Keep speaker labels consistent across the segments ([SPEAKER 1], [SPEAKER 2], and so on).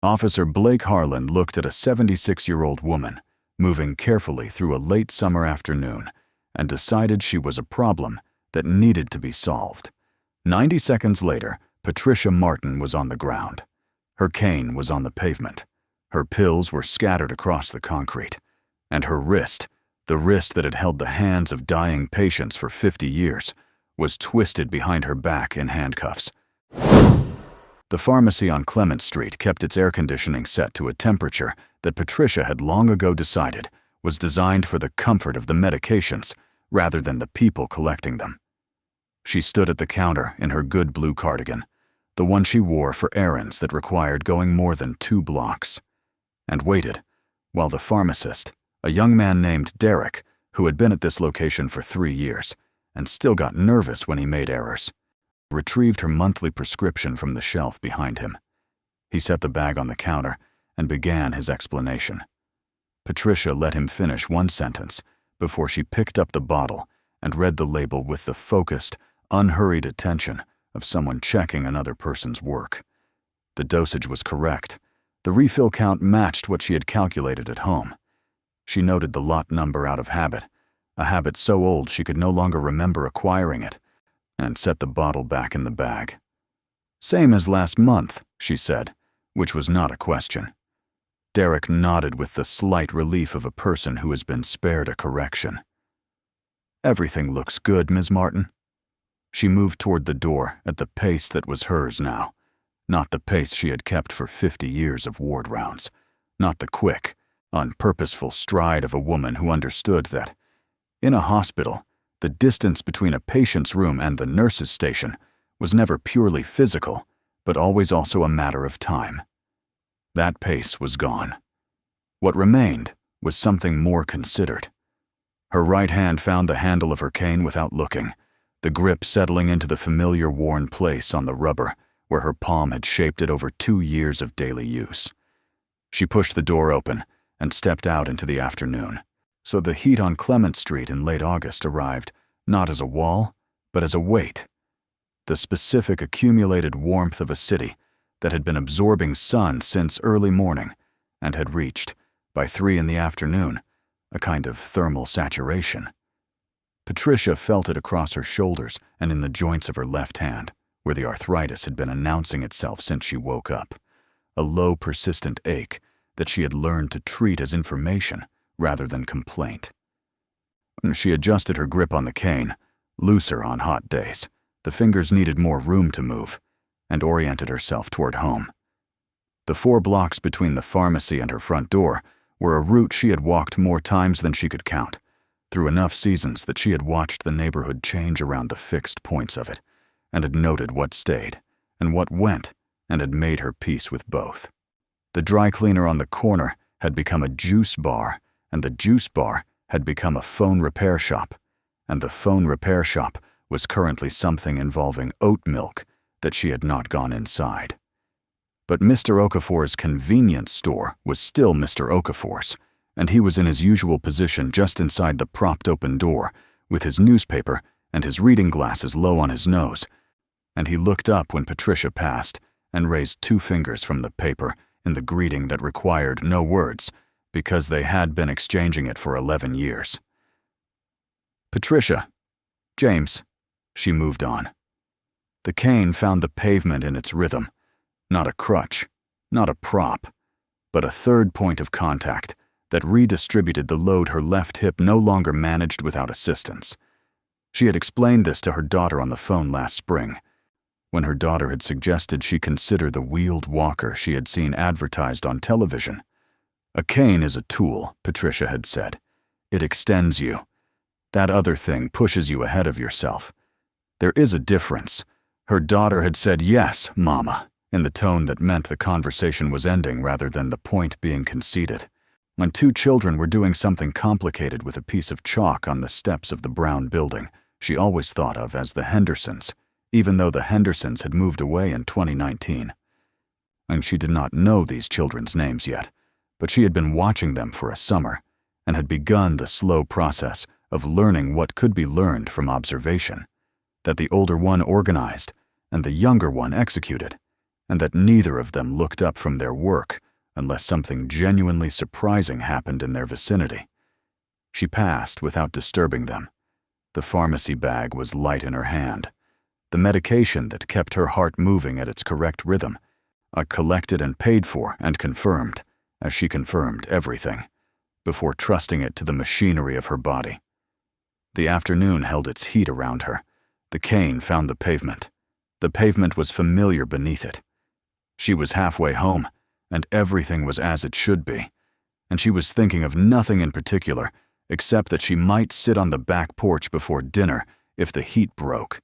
[SPEAKER 1] Officer Blake Harlan looked at a 76-year-old woman moving carefully through a late summer afternoon and decided she was a problem that needed to be solved. 90 seconds later, Patricia Martin was on the ground. Her cane was on the pavement. Her pills were scattered across the concrete. And her wrist, the wrist that had held the hands of dying patients for 50 years, was twisted behind her back in handcuffs. The pharmacy on Clement Street kept its air conditioning set to a temperature that Patricia had long ago decided was designed for the comfort of the medications rather than the people collecting them. She stood at the counter in her good blue cardigan, the one she wore for errands that required going more than 2 blocks, and waited while the pharmacist, a young man named Derek, who had been at this location for 3 years and still got nervous when he made errors, retrieved her monthly prescription from the shelf behind him. He set the bag on the counter and began his explanation. Patricia let him finish one sentence before she picked up the bottle and read the label with the focused, unhurried attention of someone checking another person's work. The dosage was correct. The refill count matched what she had calculated at home. She noted the lot number out of habit, a habit so old she could no longer remember acquiring it, and set the bottle back in the bag. "Same as last month," she said, which was not a question. Derek nodded with the slight relief of a person who has been spared a correction. "Everything looks good, Ms. Martin." She moved toward the door at the pace that was hers now, not the pace she had kept for 50 years of ward rounds, not the quick, unpurposeful stride of a woman who understood that, in a hospital, the distance between a patient's room and the nurse's station was never purely physical, but always also a matter of time. That pace was gone. What remained was something more considered. Her right hand found the handle of her cane without looking, the grip settling into the familiar worn place on the rubber where her palm had shaped it over 2 years of daily use. She pushed the door open and stepped out into the afternoon. So the heat on Clement Street in late August arrived not as a wall, but as a weight. The specific accumulated warmth of a city that had been absorbing sun since early morning and had reached, by 3 in the afternoon, a kind of thermal saturation. Patricia felt it across her shoulders and in the joints of her left hand, where the arthritis had been announcing itself since she woke up, a low, persistent ache that she had learned to treat as information rather than complaint. She adjusted her grip on the cane, looser on hot days. The fingers needed more room to move, and oriented herself toward home. The 4 blocks between the pharmacy and her front door were a route she had walked more times than she could count, through enough seasons that she had watched the neighborhood change around the fixed points of it, and had noted what stayed and what went, and had made her peace with both. The dry cleaner on the corner had become a juice bar, and the juice bar had become a phone repair shop, and the phone repair shop was currently something involving oat milk that she had not gone inside. But Mr. Okafor's convenience store was still Mr. Okafor's, and he was in his usual position just inside the propped open door, with his newspaper and his reading glasses low on his nose, and he looked up when Patricia passed and raised 2 fingers from the paper in the greeting that required no words, because they had been exchanging it for 11 years. "Patricia. James." She moved on. The cane found the pavement in its rhythm, not a crutch, not a prop, but a third point of contact that redistributed the load her left hip no longer managed without assistance. She had explained this to her daughter on the phone last spring, when her daughter had suggested she consider the wheeled walker she had seen advertised on television. "A cane is a tool," Patricia had said. "It extends you. That other thing pushes you ahead of yourself. There is a difference." Her daughter had said, "Yes, Mama," in the tone that meant the conversation was ending rather than the point being conceded. When 2 children were doing something complicated with a piece of chalk on the steps of the brown building she always thought of as the Hendersons, even though the Hendersons had moved away in 2019. And she did not know these children's names yet, but she had been watching them for a summer and had begun the slow process of learning what could be learned from observation, that the older one organized and the younger one executed, and that neither of them looked up from their work unless something genuinely surprising happened in their vicinity. She passed without disturbing them. The pharmacy bag was light in her hand. The medication that kept her heart moving at its correct rhythm. I collected and paid for and confirmed, as she confirmed everything, before trusting it to the machinery of her body. The afternoon held its heat around her. The cane found the pavement. The pavement was familiar beneath it. She was halfway home, and everything was as it should be, and she was thinking of nothing in particular except that she might sit on the back porch before dinner if the heat broke,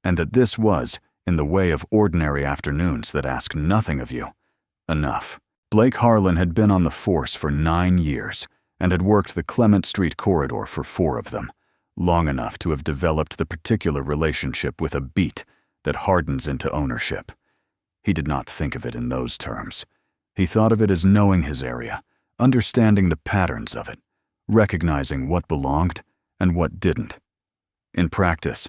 [SPEAKER 1] and that this was, in the way of ordinary afternoons that ask nothing of you, enough. Blake Harlan had been on the force for 9 years and had worked the Clement Street corridor for 4 of them, long enough to have developed the particular relationship with a beat that hardens into ownership. He did not think of it in those terms. He thought of it as knowing his area, understanding the patterns of it, recognizing what belonged and what didn't. In practice,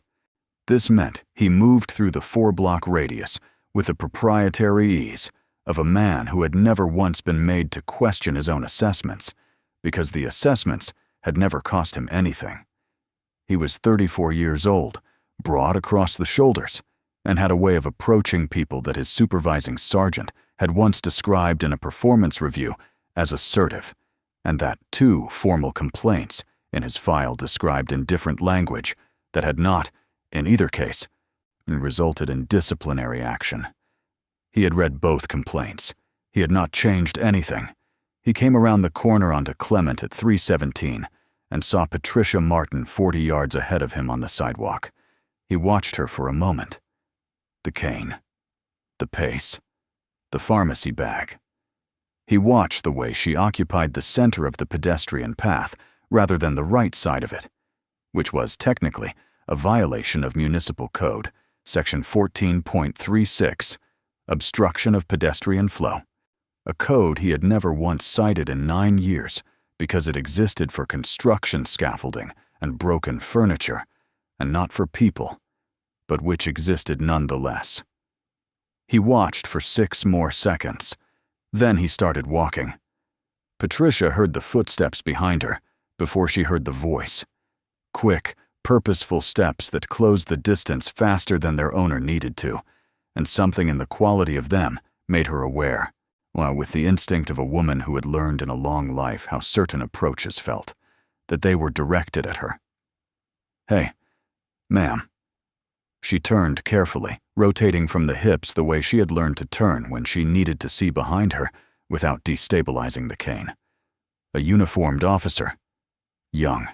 [SPEAKER 1] this meant he moved through the 4-block radius with the proprietary ease of a man who had never once been made to question his own assessments, because the assessments had never cost him anything. He was 34 years old, broad across the shoulders, and had a way of approaching people that his supervising sergeant had once described in a performance review as assertive, and that 2 formal complaints in his file described in different language that had not, in either case, resulted in disciplinary action. He had read both complaints. He had not changed anything. He came around the corner onto Clement at 3:17 and saw Patricia Martin 40 yards ahead of him on the sidewalk. He watched her for a moment. The cane, the pace, the pharmacy bag. He watched the way she occupied the center of the pedestrian path rather than the right side of it, which was technically a violation of Municipal Code, Section 14.36, obstruction of pedestrian flow, a code he had never once cited in 9 years because it existed for construction scaffolding and broken furniture, and not for people, but which existed nonetheless. He watched for 6 more seconds. Then he started walking. Patricia heard the footsteps behind her before she heard the voice. Quick, purposeful steps that closed the distance faster than their owner needed to, and something in the quality of them made her aware, while with the instinct of a woman who had learned in a long life how certain approaches felt, that they were directed at her. "Hey, ma'am." She turned carefully, rotating from the hips the way she had learned to turn when she needed to see behind her without destabilizing the cane. A uniformed officer. Young.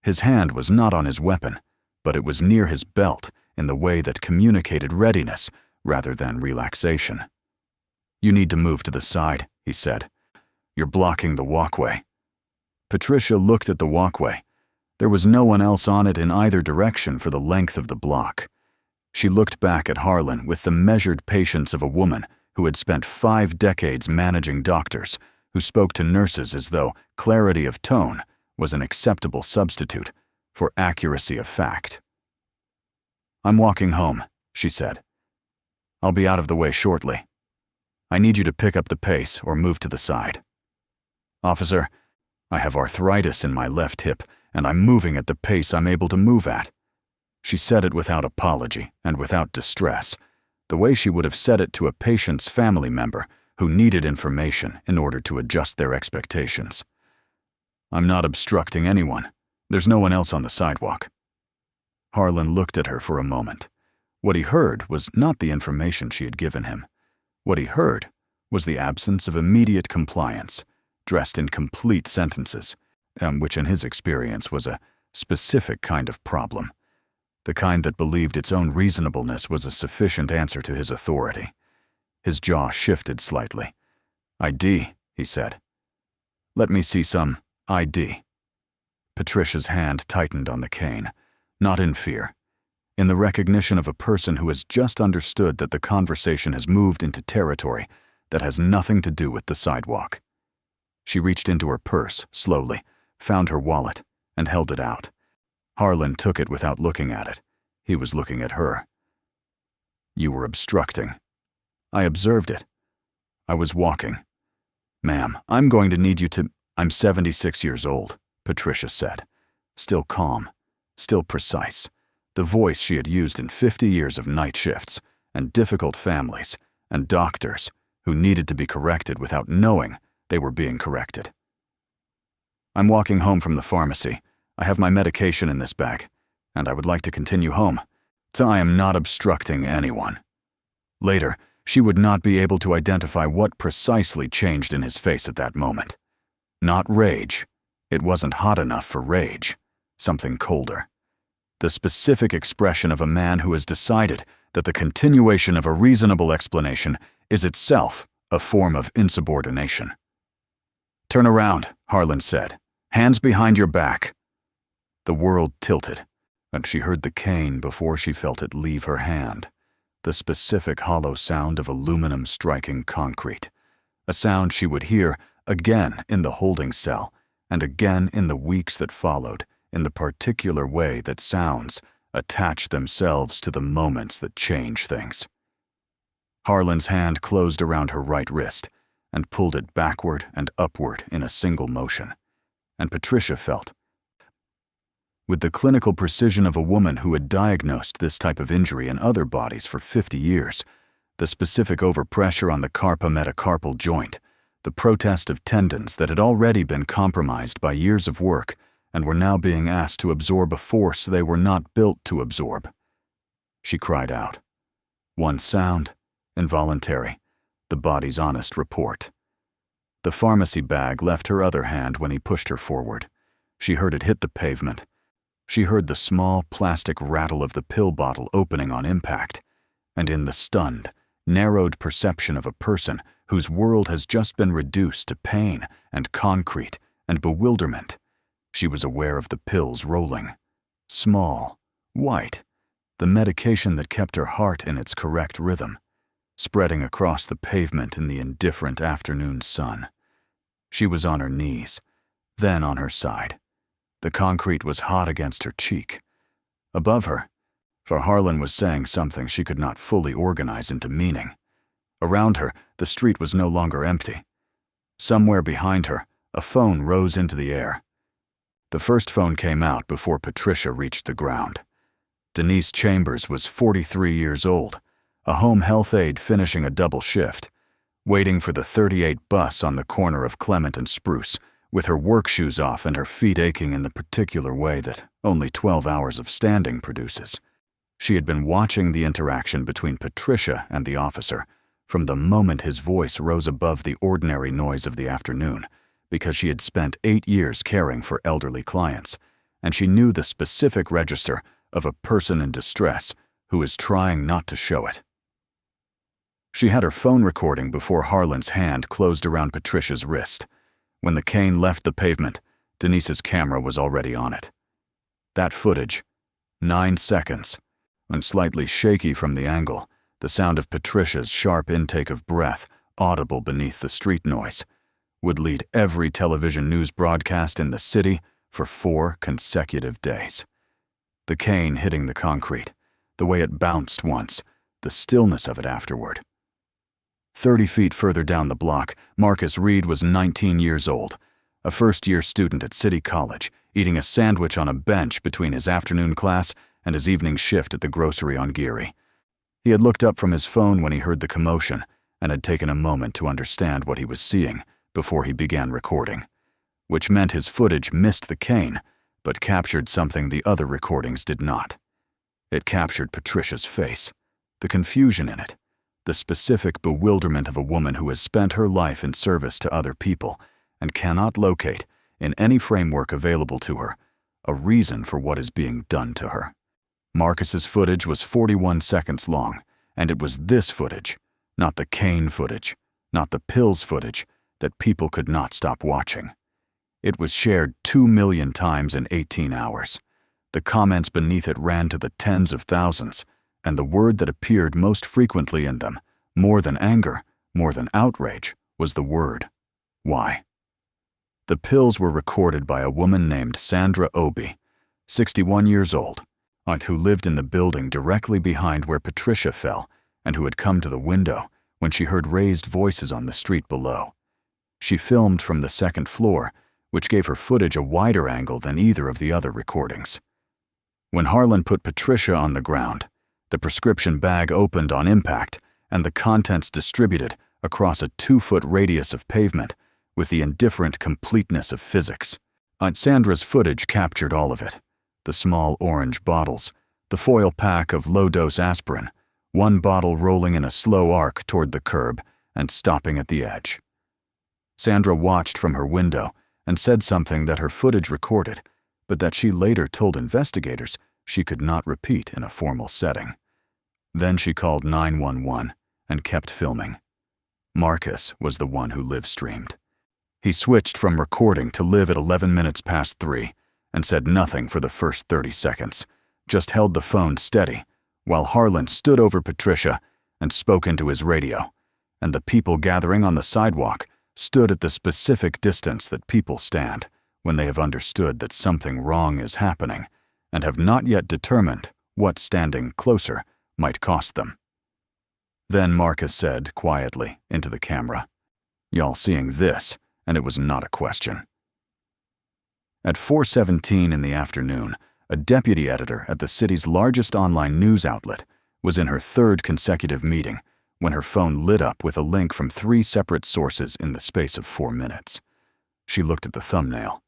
[SPEAKER 1] His hand was not on his weapon, but it was near his belt in the way that communicated readiness rather than relaxation. "You need to move to the side," he said. "You're blocking the walkway." Patricia looked at the walkway. There was no one else on it in either direction for the length of the block. She looked back at Harlan with the measured patience of a woman who had spent 5 decades managing doctors, who spoke to nurses as though clarity of tone was an acceptable substitute for accuracy of fact. "I'm walking home," she said. "I'll be out of the way shortly. I need you to pick up the pace or move to the side." "Officer, I have arthritis in my left hip, and I'm moving at the pace I'm able to move at." She said it without apology and without distress, the way she would have said it to a patient's family member who needed information in order to adjust their expectations. "I'm not obstructing anyone. There's no one else on the sidewalk." Harlan looked at her for a moment. What he heard was not the information she had given him. What he heard was the absence of immediate compliance, dressed in complete sentences, which in his experience was a specific kind of problem, the kind that believed its own reasonableness was a sufficient answer to his authority. His jaw shifted slightly. "ID," he said. "Let me see some ID." Patricia's hand tightened on the cane, not in fear, in the recognition of a person who has just understood that the conversation has moved into territory that has nothing to do with the sidewalk. She reached into her purse slowly, found her wallet, and held it out. Harlan took it without looking at it. He was looking at her. "You were obstructing." I observed it. I was walking. Ma'am, I'm going to need you to— I'm 76 years old, Patricia said. Still calm, still precise. The voice she had used in 50 years of night shifts and difficult families and doctors who needed to be corrected without knowing they were being corrected. I'm walking home from the pharmacy. I have my medication in this bag, and I would like to continue home, so I am not obstructing anyone. Later, she would not be able to identify what precisely changed in his face at that moment. Not rage. It wasn't hot enough for rage. Something colder. The specific expression of a man who has decided that the continuation of a reasonable explanation is itself a form of insubordination. "Turn around," Harlan said. "Hands behind your back." The world tilted, and she heard the cane before she felt it leave her hand. The specific hollow sound of aluminum striking concrete. A sound she would hear again in the holding cell, and again in the weeks that followed, in the particular way that sounds attach themselves to the moments that change things. Harlan's hand closed around her right wrist and pulled it backward and upward in a single motion, and Patricia felt, with the clinical precision of a woman who had diagnosed this type of injury in other bodies for 50 years, the specific overpressure on the carpometacarpal joint, the protest of tendons that had already been compromised by years of work and were now being asked to absorb a force they were not built to absorb. She cried out. One sound, involuntary, the body's honest report. The pharmacy bag left her other hand when he pushed her forward. She heard it hit the pavement. She heard the small plastic rattle of the pill bottle opening on impact, and in the stunned, narrowed perception of a person whose world has just been reduced to pain and concrete and bewilderment, she was aware of the pills rolling. Small, white, the medication that kept her heart in its correct rhythm, spreading across the pavement in the indifferent afternoon sun. She was on her knees, then on her side. The concrete was hot against her cheek. Above her, for Harlan was saying something she could not fully organize into meaning. Around her, the street was no longer empty. Somewhere behind her, a phone rose into the air. The first phone came out before Patricia reached the ground. Denise Chambers was 43 years old, a home health aide finishing a double shift, waiting for the 38 bus on the corner of Clement and Spruce, with her work shoes off and her feet aching in the particular way that only 12 hours of standing produces. She had been watching the interaction between Patricia and the officer from the moment his voice rose above the ordinary noise of the afternoon, because she had spent 8 years caring for elderly clients, and she knew the specific register of a person in distress who is trying not to show it. She had her phone recording before Harlan's hand closed around Patricia's wrist. When the cane left the pavement, Denise's camera was already on it. That footage, 9 seconds, and slightly shaky from the angle, the sound of Patricia's sharp intake of breath, audible beneath the street noise, would lead every television news broadcast in the city for 4 consecutive days. The cane hitting the concrete, the way it bounced once, the stillness of it afterward. 30 feet further down the block, Marcus Reed was 19 years old, a first-year student at City College, eating a sandwich on a bench between his afternoon class and his evening shift at the grocery on Geary. He had looked up from his phone when he heard the commotion and had taken a moment to understand what he was seeing before he began recording, which meant his footage missed the cane, but captured something the other recordings did not. It captured Patricia's face, the confusion in it, the specific bewilderment of a woman who has spent her life in service to other people and cannot locate, in any framework available to her, a reason for what is being done to her. Marcus's footage was 41 seconds long, and it was this footage, not the cane footage, not the pills footage, that people could not stop watching. It was shared 2 million times in 18 hours. The comments beneath it ran to the tens of thousands, and the word that appeared most frequently in them, more than anger, more than outrage, was the word, why. The pills were recorded by a woman named Sandra Obi, 61 years old, who lived in the building directly behind where Patricia fell and who had come to the window when she heard raised voices on the street below. She filmed from the second floor, which gave her footage a wider angle than either of the other recordings. When Harlan put Patricia on the ground, the prescription bag opened on impact and the contents distributed across a 2-foot radius of pavement with the indifferent completeness of physics. Aunt Sandra's footage captured all of it. The small orange bottles, the foil pack of low-dose aspirin, one bottle rolling in a slow arc toward the curb and stopping at the edge. Sandra watched from her window and said something that her footage recorded, but that she later told investigators she could not repeat in a formal setting. Then she called 911 and kept filming. Marcus was the one who live-streamed. He switched from recording to live at 11 minutes past 3 and said nothing for the first 30 seconds, just held the phone steady while Harlan stood over Patricia and spoke into his radio, and the people gathering on the sidewalk stood at the specific distance that people stand when they have understood that something wrong is happening and have not yet determined what standing closer might cost them. Then Marcus said quietly into the camera, "Y'all seeing this?" And it was not a question. At 4:17 in the afternoon, a deputy editor at the city's largest online news outlet was in her third consecutive meeting when her phone lit up with a link from 3 separate sources in the space of 4 minutes. She looked at the thumbnail.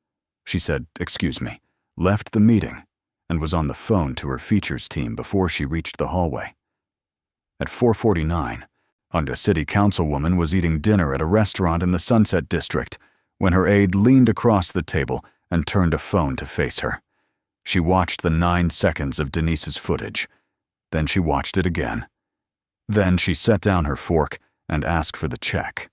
[SPEAKER 1] She said, "Excuse me," left the meeting, and was on the phone to her features team before she reached the hallway. At 4:49, a city councilwoman was eating dinner at a restaurant in the Sunset District when her aide leaned across the table and turned a phone to face her. She watched the 9 seconds of Denise's footage. Then she watched it again. Then she set down her fork and asked for the check.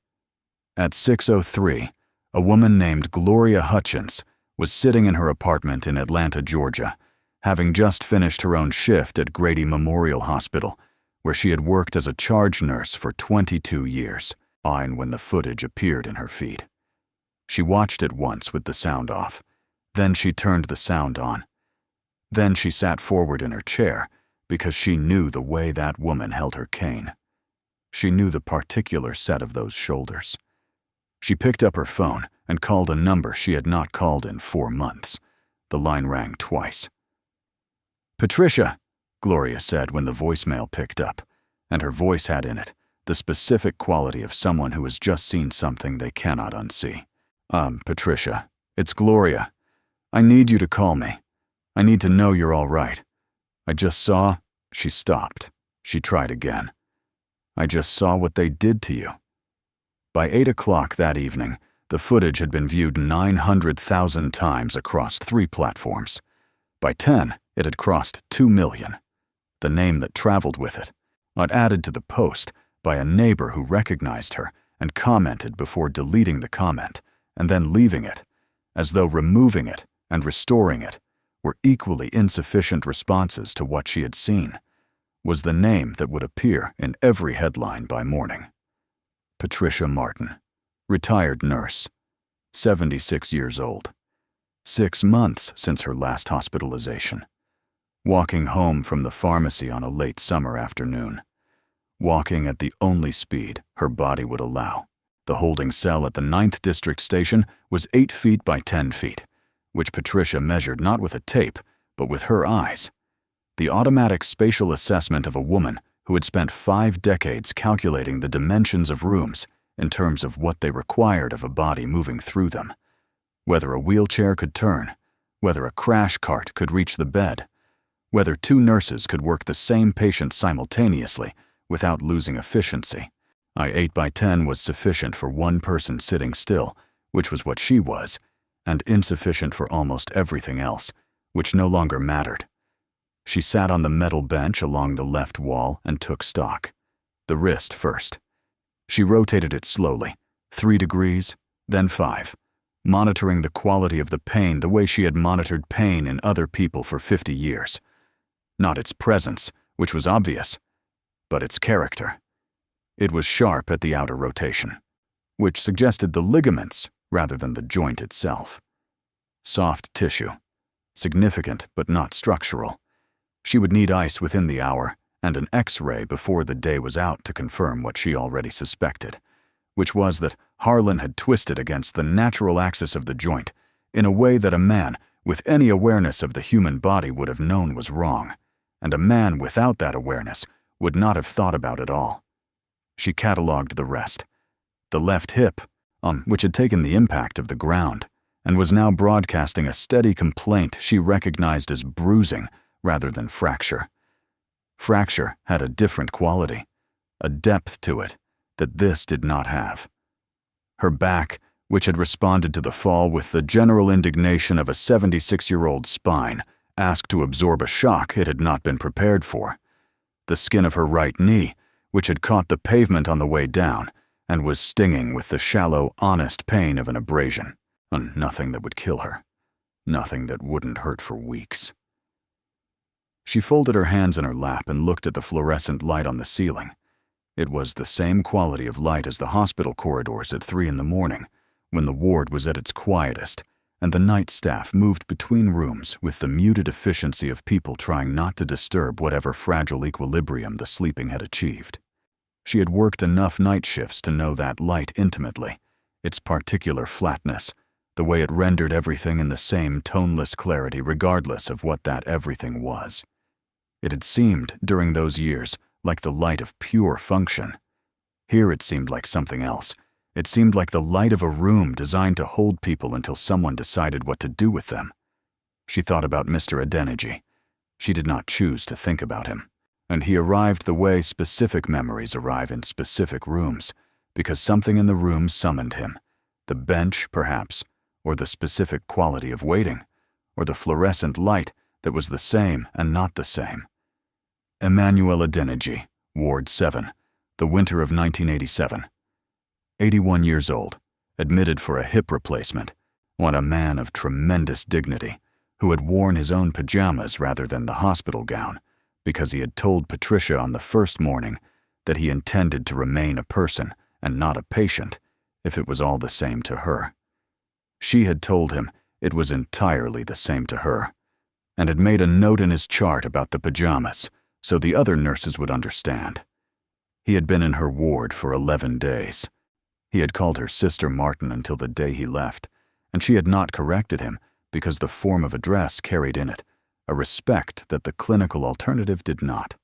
[SPEAKER 1] At 6:03, a woman named Gloria Hutchins was sitting in her apartment in Atlanta, Georgia, having just finished her own shift at Grady Memorial Hospital, where she had worked as a charge nurse for 22 years, when the footage appeared in her feed. She watched it once with the sound off. Then she turned the sound on. Then she sat forward in her chair because she knew the way that woman held her cane. She knew the particular set of those shoulders. She picked up her phone and called a number she had not called in 4 months. The line rang twice. "Patricia," Gloria said when the voicemail picked up, and her voice had in it the specific quality of someone who has just seen something they cannot unsee. Patricia, it's Gloria. I need you to call me. I need to know you're all right. I just saw..." She stopped. She tried again. "I just saw what they did to you." By 8 o'clock that evening, the footage had been viewed 900,000 times across 3 platforms. By 10, it had crossed 2 million. The name that traveled with it, added to the post by a neighbor who recognized her and commented before deleting the comment and then leaving it, as though removing it and restoring it were equally insufficient responses to what she had seen, was the name that would appear in every headline by morning. Patricia Martin, retired nurse, 76 years old, 6 months since her last hospitalization, walking home from the pharmacy on a late summer afternoon, walking at the only speed her body would allow. The holding cell at the 9th District Station was 8 feet by 10 feet, which Patricia measured not with a tape, but with her eyes. The automatic spatial assessment of a woman who had spent 5 decades calculating the dimensions of rooms in terms of what they required of a body moving through them, whether a wheelchair could turn, whether a crash cart could reach the bed, whether 2 nurses could work the same patient simultaneously without losing efficiency. 8 by 10 was sufficient for one person sitting still, which was what she was, and insufficient for almost everything else, which no longer mattered. She sat on the metal bench along the left wall and took stock. The wrist first. She rotated it slowly, 3 degrees, then 5, monitoring the quality of the pain the way she had monitored pain in other people for 50 years. Not its presence, which was obvious, but its character. It was sharp at the outer rotation, which suggested the ligaments rather than the joint itself. Soft tissue, significant but not structural. She would need ice within the hour and an X-ray before the day was out to confirm what she already suspected, which was that Harlan had twisted against the natural axis of the joint in a way that a man with any awareness of the human body would have known was wrong, and a man without that awareness would not have thought about at all. She catalogued the rest. The left hip, which had taken the impact of the ground, and was now broadcasting a steady complaint she recognized as bruising rather than fracture. Fracture had a different quality, a depth to it that this did not have. Her back, which had responded to the fall with the general indignation of a 76-year-old spine asked to absorb a shock it had not been prepared for. The skin of her right knee, which had caught the pavement on the way down and was stinging with the shallow, honest pain of an abrasion. Nothing that would kill her. Nothing that wouldn't hurt for weeks. She folded her hands in her lap and looked at the fluorescent light on the ceiling. It was the same quality of light as the hospital corridors at 3 a.m, when the ward was at its quietest, and the night staff moved between rooms with the muted efficiency of people trying not to disturb whatever fragile equilibrium the sleeping had achieved. She had worked enough night shifts to know that light intimately, its particular flatness, the way it rendered everything in the same toneless clarity regardless of what that everything was. It had seemed, during those years, like the light of pure function. Here it seemed like something else. It seemed like the light of a room designed to hold people until someone decided what to do with them. She thought about Mr. Adeniji. She did not choose to think about him, and he arrived the way specific memories arrive in specific rooms, because something in the room summoned him. The bench, perhaps, or the specific quality of waiting, or the fluorescent light that was the same and not the same. Emmanuel Adeniji, Ward 7, the winter of 1987. 81 years old, admitted for a hip replacement, a man of tremendous dignity, who had worn his own pajamas rather than the hospital gown, because he had told Patricia on the first morning that he intended to remain a person and not a patient, if it was all the same to her. She had told him it was entirely the same to her, and had made a note in his chart about the pajamas so the other nurses would understand. He had been in her ward for 11 days. He had called her Sister Martin until the day he left, and she had not corrected him because the form of address carried in it a respect that the clinical alternative did not.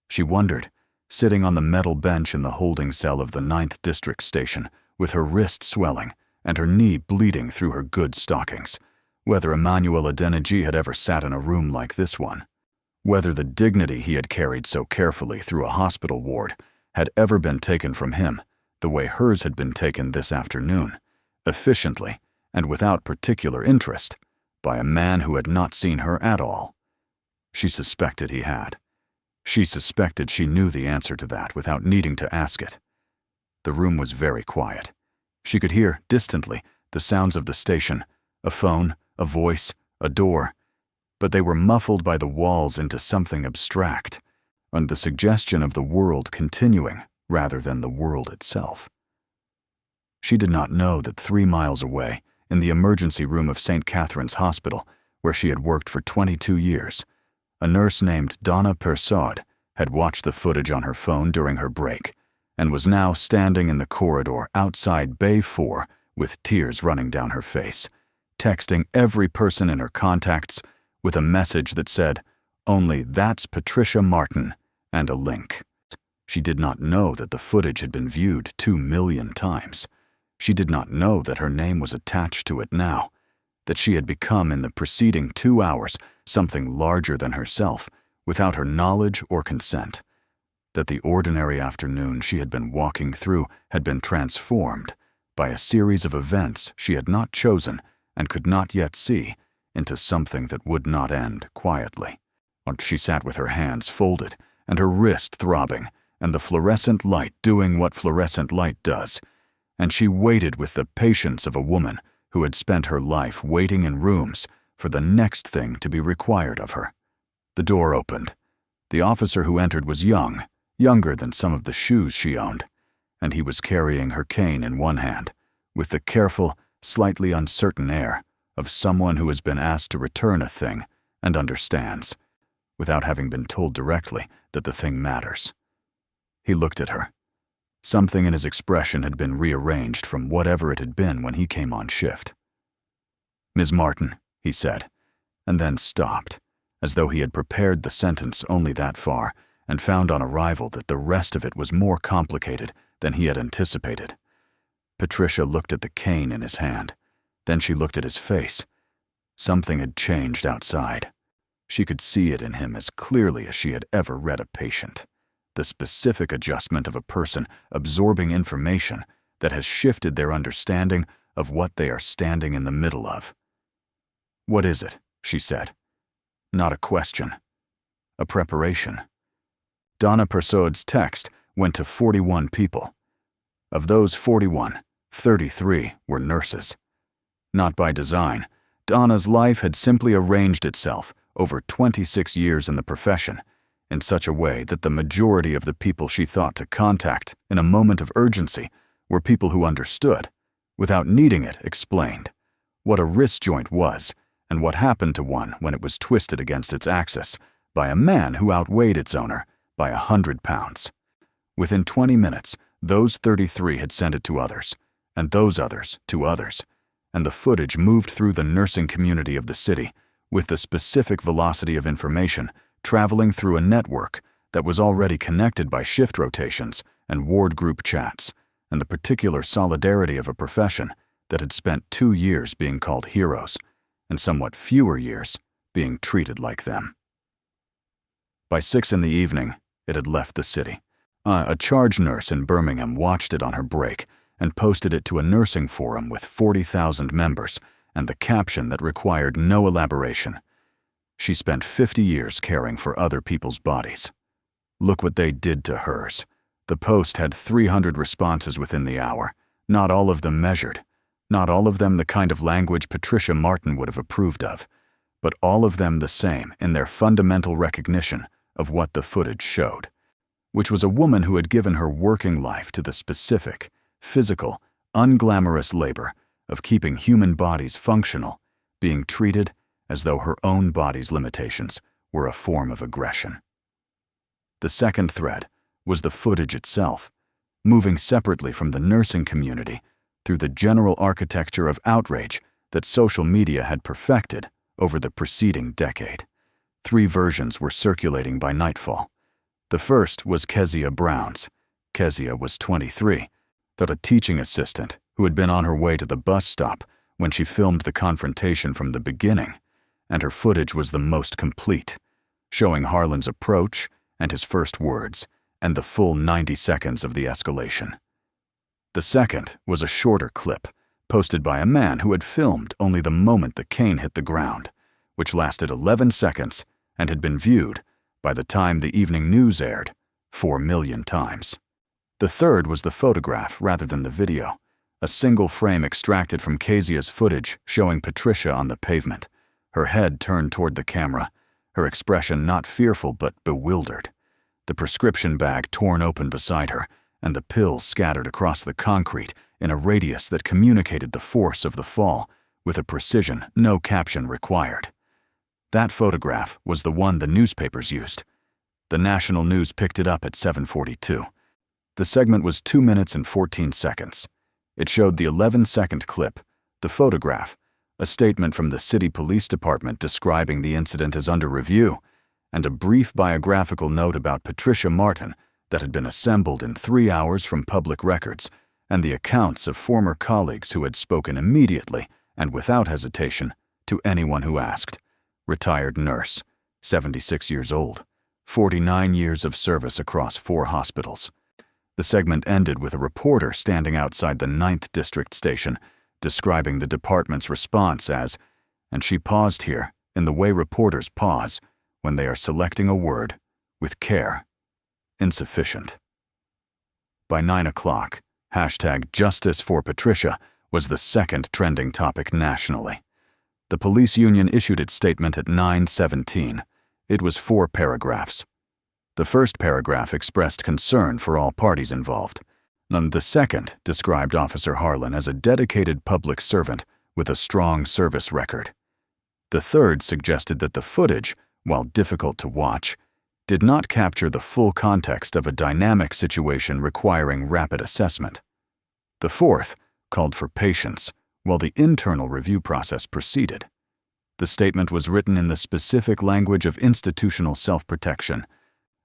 [SPEAKER 1] She wondered, sitting on the metal bench in the holding cell of the 9th District Station, with her wrist swelling and her knee bleeding through her good stockings, whether Emmanuel Adeniji had ever sat in a room like this one, whether the dignity he had carried so carefully through a hospital ward had ever been taken from him the way hers had been taken this afternoon, efficiently and without particular interest, by a man who had not seen her at all. She suspected he had. She suspected she knew the answer to that without needing to ask it. The room was very quiet. She could hear, distantly, the sounds of the station, a phone, a voice, a door, but they were muffled by the walls into something abstract, and the suggestion of the world continuing rather than the world itself. She did not know that 3 miles away, in the emergency room of St. Catherine's Hospital, where she had worked for 22 years, a nurse named Donna Persaud had watched the footage on her phone during her break and was now standing in the corridor outside Bay 4 with tears running down her face, texting every person in her contacts with a message that said, "Only that's Patricia Martin," and a link. She did not know that the footage had been viewed 2 million times. She did not know that her name was attached to it now, that she had become in the preceding 2 hours something larger than herself, without her knowledge or consent, that the ordinary afternoon she had been walking through had been transformed by a series of events she had not chosen and could not yet see into something that would not end quietly. She sat with her hands folded and her wrist throbbing and the fluorescent light doing what fluorescent light does, and she waited with the patience of a woman who had spent her life waiting in rooms for the next thing to be required of her. The door opened. The officer who entered was young, younger than some of the shoes she owned, and he was carrying her cane in one hand, with the careful, slightly uncertain air of someone who has been asked to return a thing and understands, without having been told directly that the thing matters. He looked at her. Something in his expression had been rearranged from whatever it had been when he came on shift. "Ms. Martin," he said, and then stopped, as though he had prepared the sentence only that far and found on arrival that the rest of it was more complicated than he had anticipated. Patricia looked at the cane in his hand. Then she looked at his face. Something had changed outside. She could see it in him as clearly as she had ever read a patient. The specific adjustment of a person absorbing information that has shifted their understanding of what they are standing in the middle of. "What is it?" she said. Not a question. A preparation. Donna Persaud's text went to 41 people. Of those 41, 33 were nurses. Not by design, Donna's life had simply arranged itself over 26 years in the profession in such a way that the majority of the people she thought to contact in a moment of urgency were people who understood, without needing it explained, what a wrist joint was and what happened to one when it was twisted against its axis by a man who outweighed its owner by 100 pounds. Within 20 minutes, those 33 had sent it to others, and those others to others, and the footage moved through the nursing community of the city with the specific velocity of information traveling through a network that was already connected by shift rotations and ward group chats, and the particular solidarity of a profession that had spent 2 years being called heroes, and somewhat fewer years being treated like them. By 6 in the evening, it had left the city. A charge nurse in Birmingham watched it on her break and posted it to a nursing forum with 40,000 members and the caption that required no elaboration. She spent 50 years caring for other people's bodies. Look what they did to hers. The post had 300 responses within the hour, not all of them measured, not all of them the kind of language Patricia Martin would have approved of, but all of them the same in their fundamental recognition of what the footage showed, which was a woman who had given her working life to the specific, physical, unglamorous labor of keeping human bodies functional, being treated as though her own body's limitations were a form of aggression. The second thread was the footage itself, moving separately from the nursing community through the general architecture of outrage that social media had perfected over the preceding decade. 3 versions were circulating by nightfall. The first was Kezia Brown's. Kezia was 23, a teaching assistant who had been on her way to the bus stop when she filmed the confrontation from the beginning, and her footage was the most complete, showing Harlan's approach and his first words, and the full 90 seconds of the escalation. The second was a shorter clip, posted by a man who had filmed only the moment the cane hit the ground, which lasted 11 seconds and had been viewed, by the time the evening news aired, 4 million times. The third was the photograph rather than the video, a single frame extracted from Kezia's footage showing Patricia on the pavement, her head turned toward the camera, her expression not fearful but bewildered, the prescription bag torn open beside her, and the pills scattered across the concrete in a radius that communicated the force of the fall with a precision no caption required. That photograph was the one the newspapers used. The national news picked it up at 7:42. The segment was 2 minutes and 14 seconds. It showed the 11-second clip, the photograph, a statement from the city police department describing the incident as under review, and a brief biographical note about Patricia Martin that had been assembled in 3 hours from public records, and the accounts of former colleagues who had spoken immediately and without hesitation to anyone who asked. Retired nurse, 76 years old, 49 years of service across 4 hospitals. The segment ended with a reporter standing outside the 9th District station, describing the department's response as, and she paused here in the way reporters pause when they are selecting a word with care, insufficient. By 9 o'clock, #JusticeForPatricia was the second trending topic nationally. The police union issued its statement at 9:17. It was 4 paragraphs. The first paragraph expressed concern for all parties involved, and the second described Officer Harlan as a dedicated public servant with a strong service record. The third suggested that the footage while difficult to watch, did not capture the full context of a dynamic situation requiring rapid assessment. The fourth called for patience while the internal review process proceeded. The statement was written in the specific language of institutional self-protection,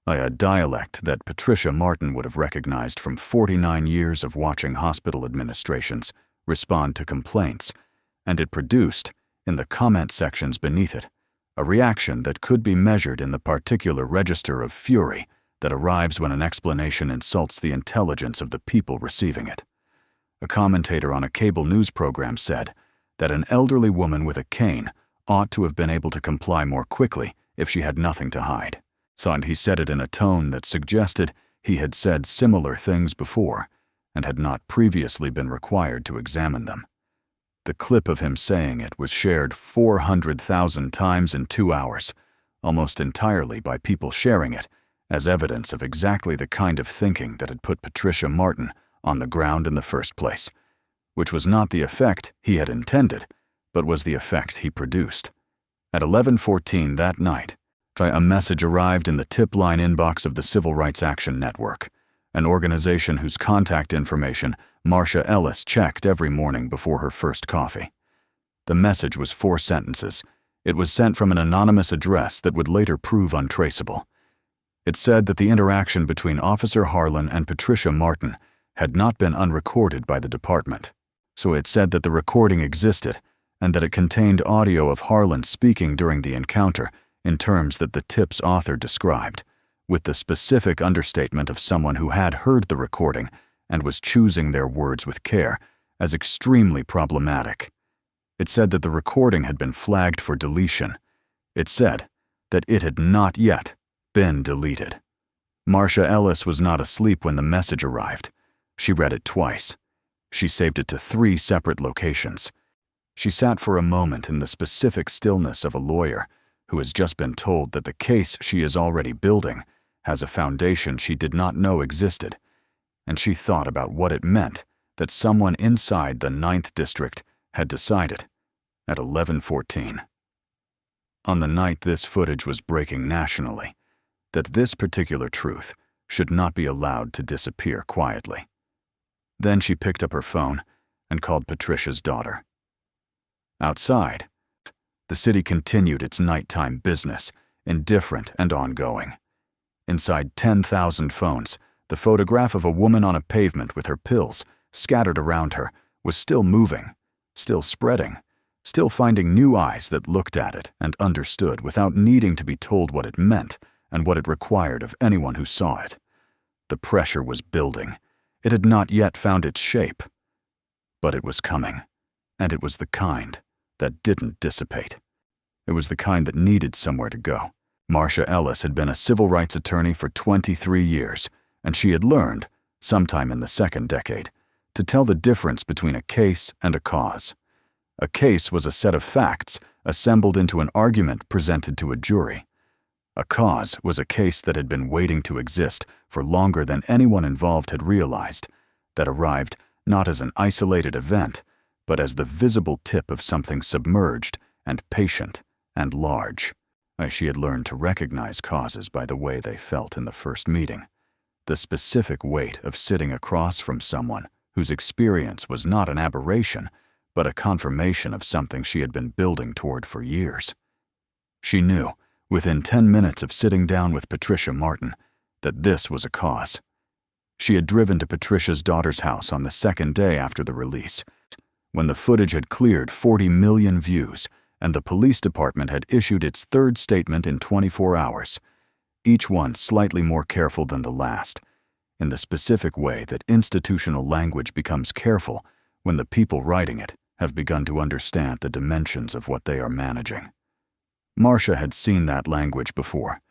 [SPEAKER 1] a dialect that Patricia Martin would have recognized from 49 years of watching hospital administrations respond to complaints, and it produced, in the comment sections beneath it, a reaction that could be measured in the particular register of fury that arrives when an explanation insults the intelligence of the people receiving it. A commentator on a cable news program said that an elderly woman with a cane ought to have been able to comply more quickly if she had nothing to hide. And he said it in a tone that suggested he had said similar things before and had not previously been required to examine them. The clip of him saying it was shared 400,000 times in 2 hours, almost entirely by people sharing it as evidence of exactly the kind of thinking that had put Patricia Martin on the ground in the first place, which was not the effect he had intended, but was the effect he produced. At 11:14 that night, a message arrived in the tip line inbox of the Civil Rights Action Network, an organization whose contact information Marcia Ellis checked every morning before her first coffee. The message was 4 sentences. It was sent from an anonymous address that would later prove untraceable. It said that the interaction between Officer Harlan and Patricia Martin had not been unrecorded by the department. So it said that the recording existed and that it contained audio of Harlan speaking during the encounter in terms that the tip's author described, with the specific understatement of someone who had heard the recording and was choosing their words with care, as extremely problematic. It said that the recording had been flagged for deletion. It said that it had not yet been deleted. Marcia Ellis was not asleep when the message arrived. She read it twice. She saved it to 3 separate locations. She sat for a moment in the specific stillness of a lawyer who has just been told that the case she is already building has a foundation she did not know existed, and she thought about what it meant that someone inside the 9th District had decided at 11:14. On the night this footage was breaking nationally, that this particular truth should not be allowed to disappear quietly. Then she picked up her phone and called Patricia's daughter. Outside, the city continued its nighttime business, indifferent and ongoing. Inside 10,000 phones, the photograph of a woman on a pavement with her pills scattered around her was still moving, still spreading, still finding new eyes that looked at it and understood without needing to be told what it meant and what it required of anyone who saw it. The pressure was building. It had not yet found its shape, but it was coming, and it was the kind that didn't dissipate. It was the kind that needed somewhere to go. Marcia Ellis had been a civil rights attorney for 23 years, and she had learned, sometime in the 2nd decade, to tell the difference between a case and a cause. A case was a set of facts assembled into an argument presented to a jury. A cause was a case that had been waiting to exist for longer than anyone involved had realized, that arrived not as an isolated event, but as the visible tip of something submerged and patient and large. She had learned to recognize causes by the way they felt in the first meeting, the specific weight of sitting across from someone whose experience was not an aberration, but a confirmation of something she had been building toward for years. She knew, within 10 minutes of sitting down with Patricia Martin, that this was a cause. She had driven to Patricia's daughter's house on the 2nd day after the release, when the footage had cleared 40 million views and the police department had issued its 3rd statement in 24 hours, each one slightly more careful than the last, in the specific way that institutional language becomes careful when the people writing it have begun to understand the dimensions of what they are managing. Marcia had seen that language before.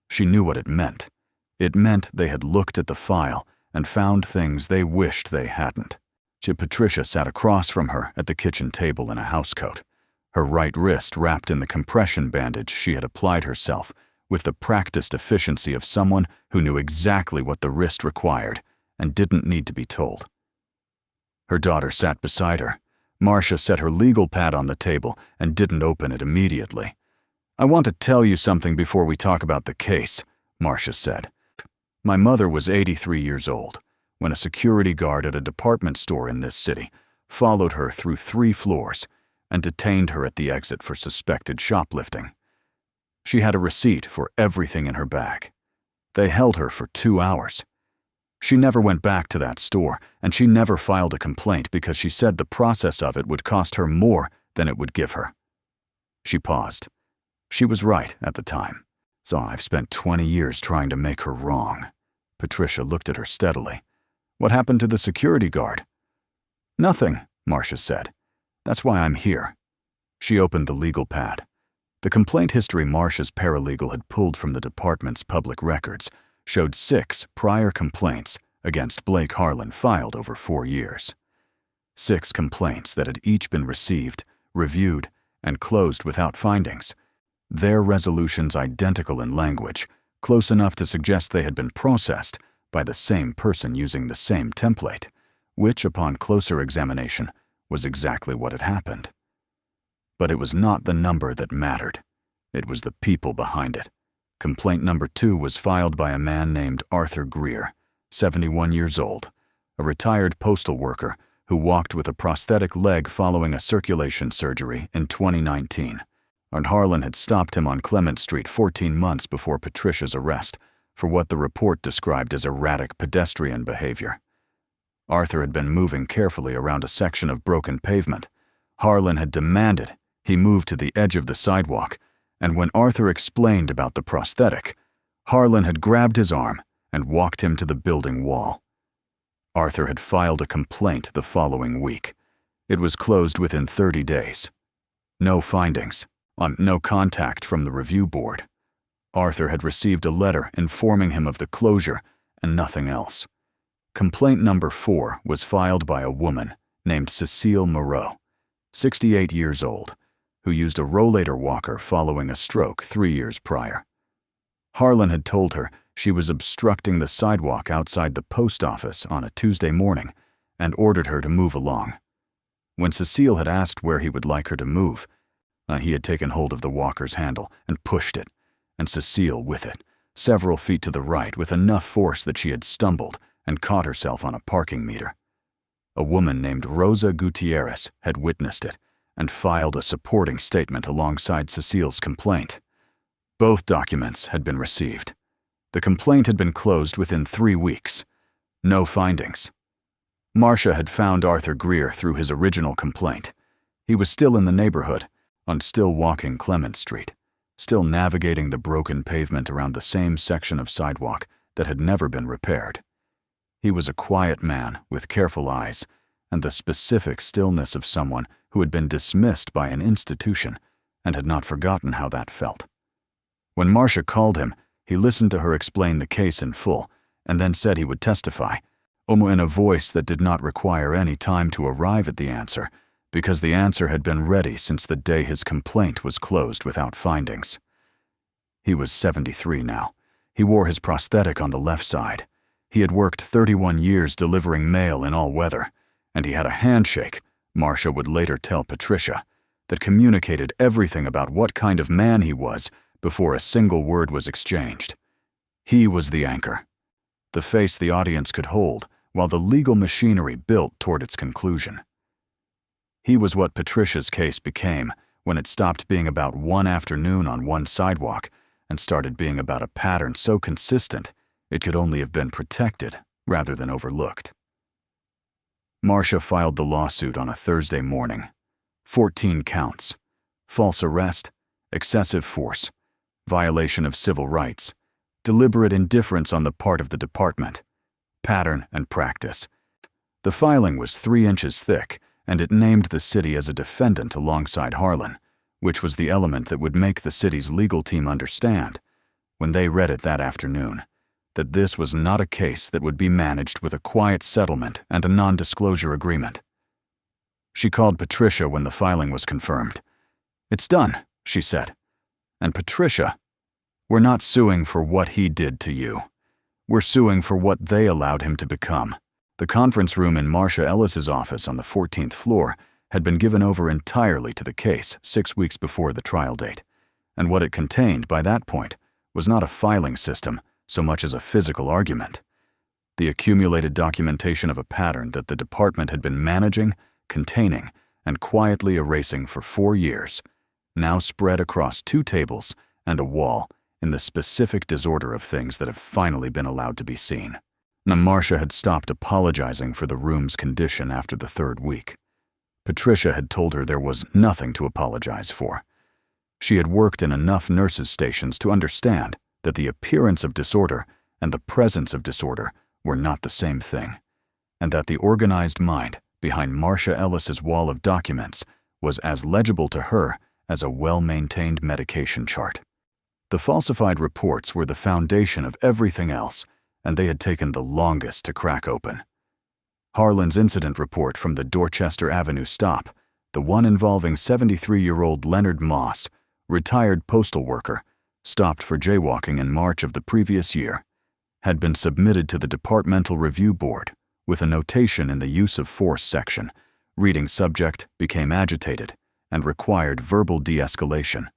[SPEAKER 1] She knew what it meant. It meant they had looked at the file and found things they wished they hadn't. Patricia sat across from her at the kitchen table in a housecoat, her right wrist wrapped in the compression bandage she had applied herself with the practiced efficiency of someone who knew exactly what the wrist required and didn't need to be told. Her daughter sat beside her. Marcia set her legal pad on the table and didn't open it immediately. "I want to tell you something before we talk about the case," Marcia said. "My mother was 83 years old when a security guard at a department store in this city followed her through 3 floors and detained her at the exit for suspected shoplifting. She had a receipt for everything in her bag. They held her for 2 hours. She never went back to that store, and she never filed a complaint because she said the process of it would cost her more than it would give her." She paused. She was right at the time, so I've spent 20 years trying to make her wrong. Patricia looked at her steadily. "What happened to the security guard?" "Nothing," Marcia said. "That's why I'm here." She opened the legal pad. The complaint history Marcia's paralegal had pulled from the department's public records showed 6 prior complaints against Blake Harlan filed over 4 years. 6 complaints that had each been received, reviewed, and closed without findings. Their resolutions identical in language, close enough to suggest they had been processed by the same person using the same template, which, upon closer examination, was exactly what had happened. But it was not the number that mattered. It was the people behind it. Complaint number 2 was filed by a man named Arthur Greer, 71 years old, a retired postal worker who walked with a prosthetic leg following a circulation surgery in 2019. And Harlan had stopped him on Clement Street 14 months before Patricia's arrest for what the report described as erratic pedestrian behavior. Arthur had been moving carefully around a section of broken pavement. Harlan had demanded he move to the edge of the sidewalk, and when Arthur explained about the prosthetic, Harlan had grabbed his arm and walked him to the building wall. Arthur had filed a complaint the following week. It was closed within 30 days. No findings, no contact from the review board. Arthur had received a letter informing him of the closure and nothing else. Complaint number 4 was filed by a woman named Cecile Moreau, 68 years old, who used a rollator walker following a stroke 3 years prior. Harlan had told her she was obstructing the sidewalk outside the post office on a Tuesday morning and ordered her to move along. When Cecile had asked where he would like her to move, he had taken hold of the walker's handle and pushed it, and Cecile with it, several feet to the right with enough force that she had stumbled and caught herself on a parking meter. A woman named Rosa Gutierrez had witnessed it and filed a supporting statement alongside Cecile's complaint. Both documents had been received. The complaint had been closed within 3 weeks. No findings. Marcia had found Arthur Greer through his original complaint. He was still in the neighborhood, still walking Clement Street, still navigating the broken pavement around the same section of sidewalk that had never been repaired. He was a quiet man with careful eyes and the specific stillness of someone who had been dismissed by an institution and had not forgotten how that felt. When Marcia called him, he listened to her explain the case in full and then said he would testify, in a voice that did not require any time to arrive at the answer, because the answer had been ready since the day his complaint was closed without findings. He was 73 now. He wore his prosthetic on the left side. He had worked 31 years delivering mail in all weather, and he had a handshake, Marcia would later tell Patricia, that communicated everything about what kind of man he was before a single word was exchanged. He was the anchor, the face the audience could hold while the legal machinery built toward its conclusion. He was what Patricia's case became when it stopped being about one afternoon on one sidewalk and started being about a pattern so consistent it could only have been protected rather than overlooked. Marcia filed the lawsuit on a Thursday morning. 14 counts: false arrest, excessive force, violation of civil rights, deliberate indifference on the part of the department, pattern and practice. The filing was 3 inches thick, and it named the city as a defendant alongside Harlan, which was the element that would make the city's legal team understand, when they read it that afternoon, that this was not a case that would be managed with a quiet settlement and a non-disclosure agreement. She called Patricia when the filing was confirmed. "It's done," she said. "And Patricia, we're not suing for what he did to you. We're suing for what they allowed him to become." The conference room in Marcia Ellis's office on the 14th floor had been given over entirely to the case 6 weeks before the trial date, and what it contained by that point was not a filing system so much as a physical argument. The accumulated documentation of a pattern that the department had been managing, containing, and quietly erasing for 4 years, now spread across 2 tables and a wall in the specific disorder of things that have finally been allowed to be seen. Now, Marcia had stopped apologizing for the room's condition after the 3rd week. Patricia had told her there was nothing to apologize for. She had worked in enough nurses' stations to understand that the appearance of disorder and the presence of disorder were not the same thing, and that the organized mind behind Marcia Ellis's wall of documents was as legible to her as a well-maintained medication chart. The falsified reports were the foundation of everything else, and they had taken the longest to crack open. Harlan's incident report from the Dorchester Avenue stop, the one involving 73-year-old Leonard Moss, retired postal worker, stopped for jaywalking in March of the previous year, had been submitted to the Departmental Review Board with a notation in the use of force section, reading subject became agitated and required verbal de-escalation.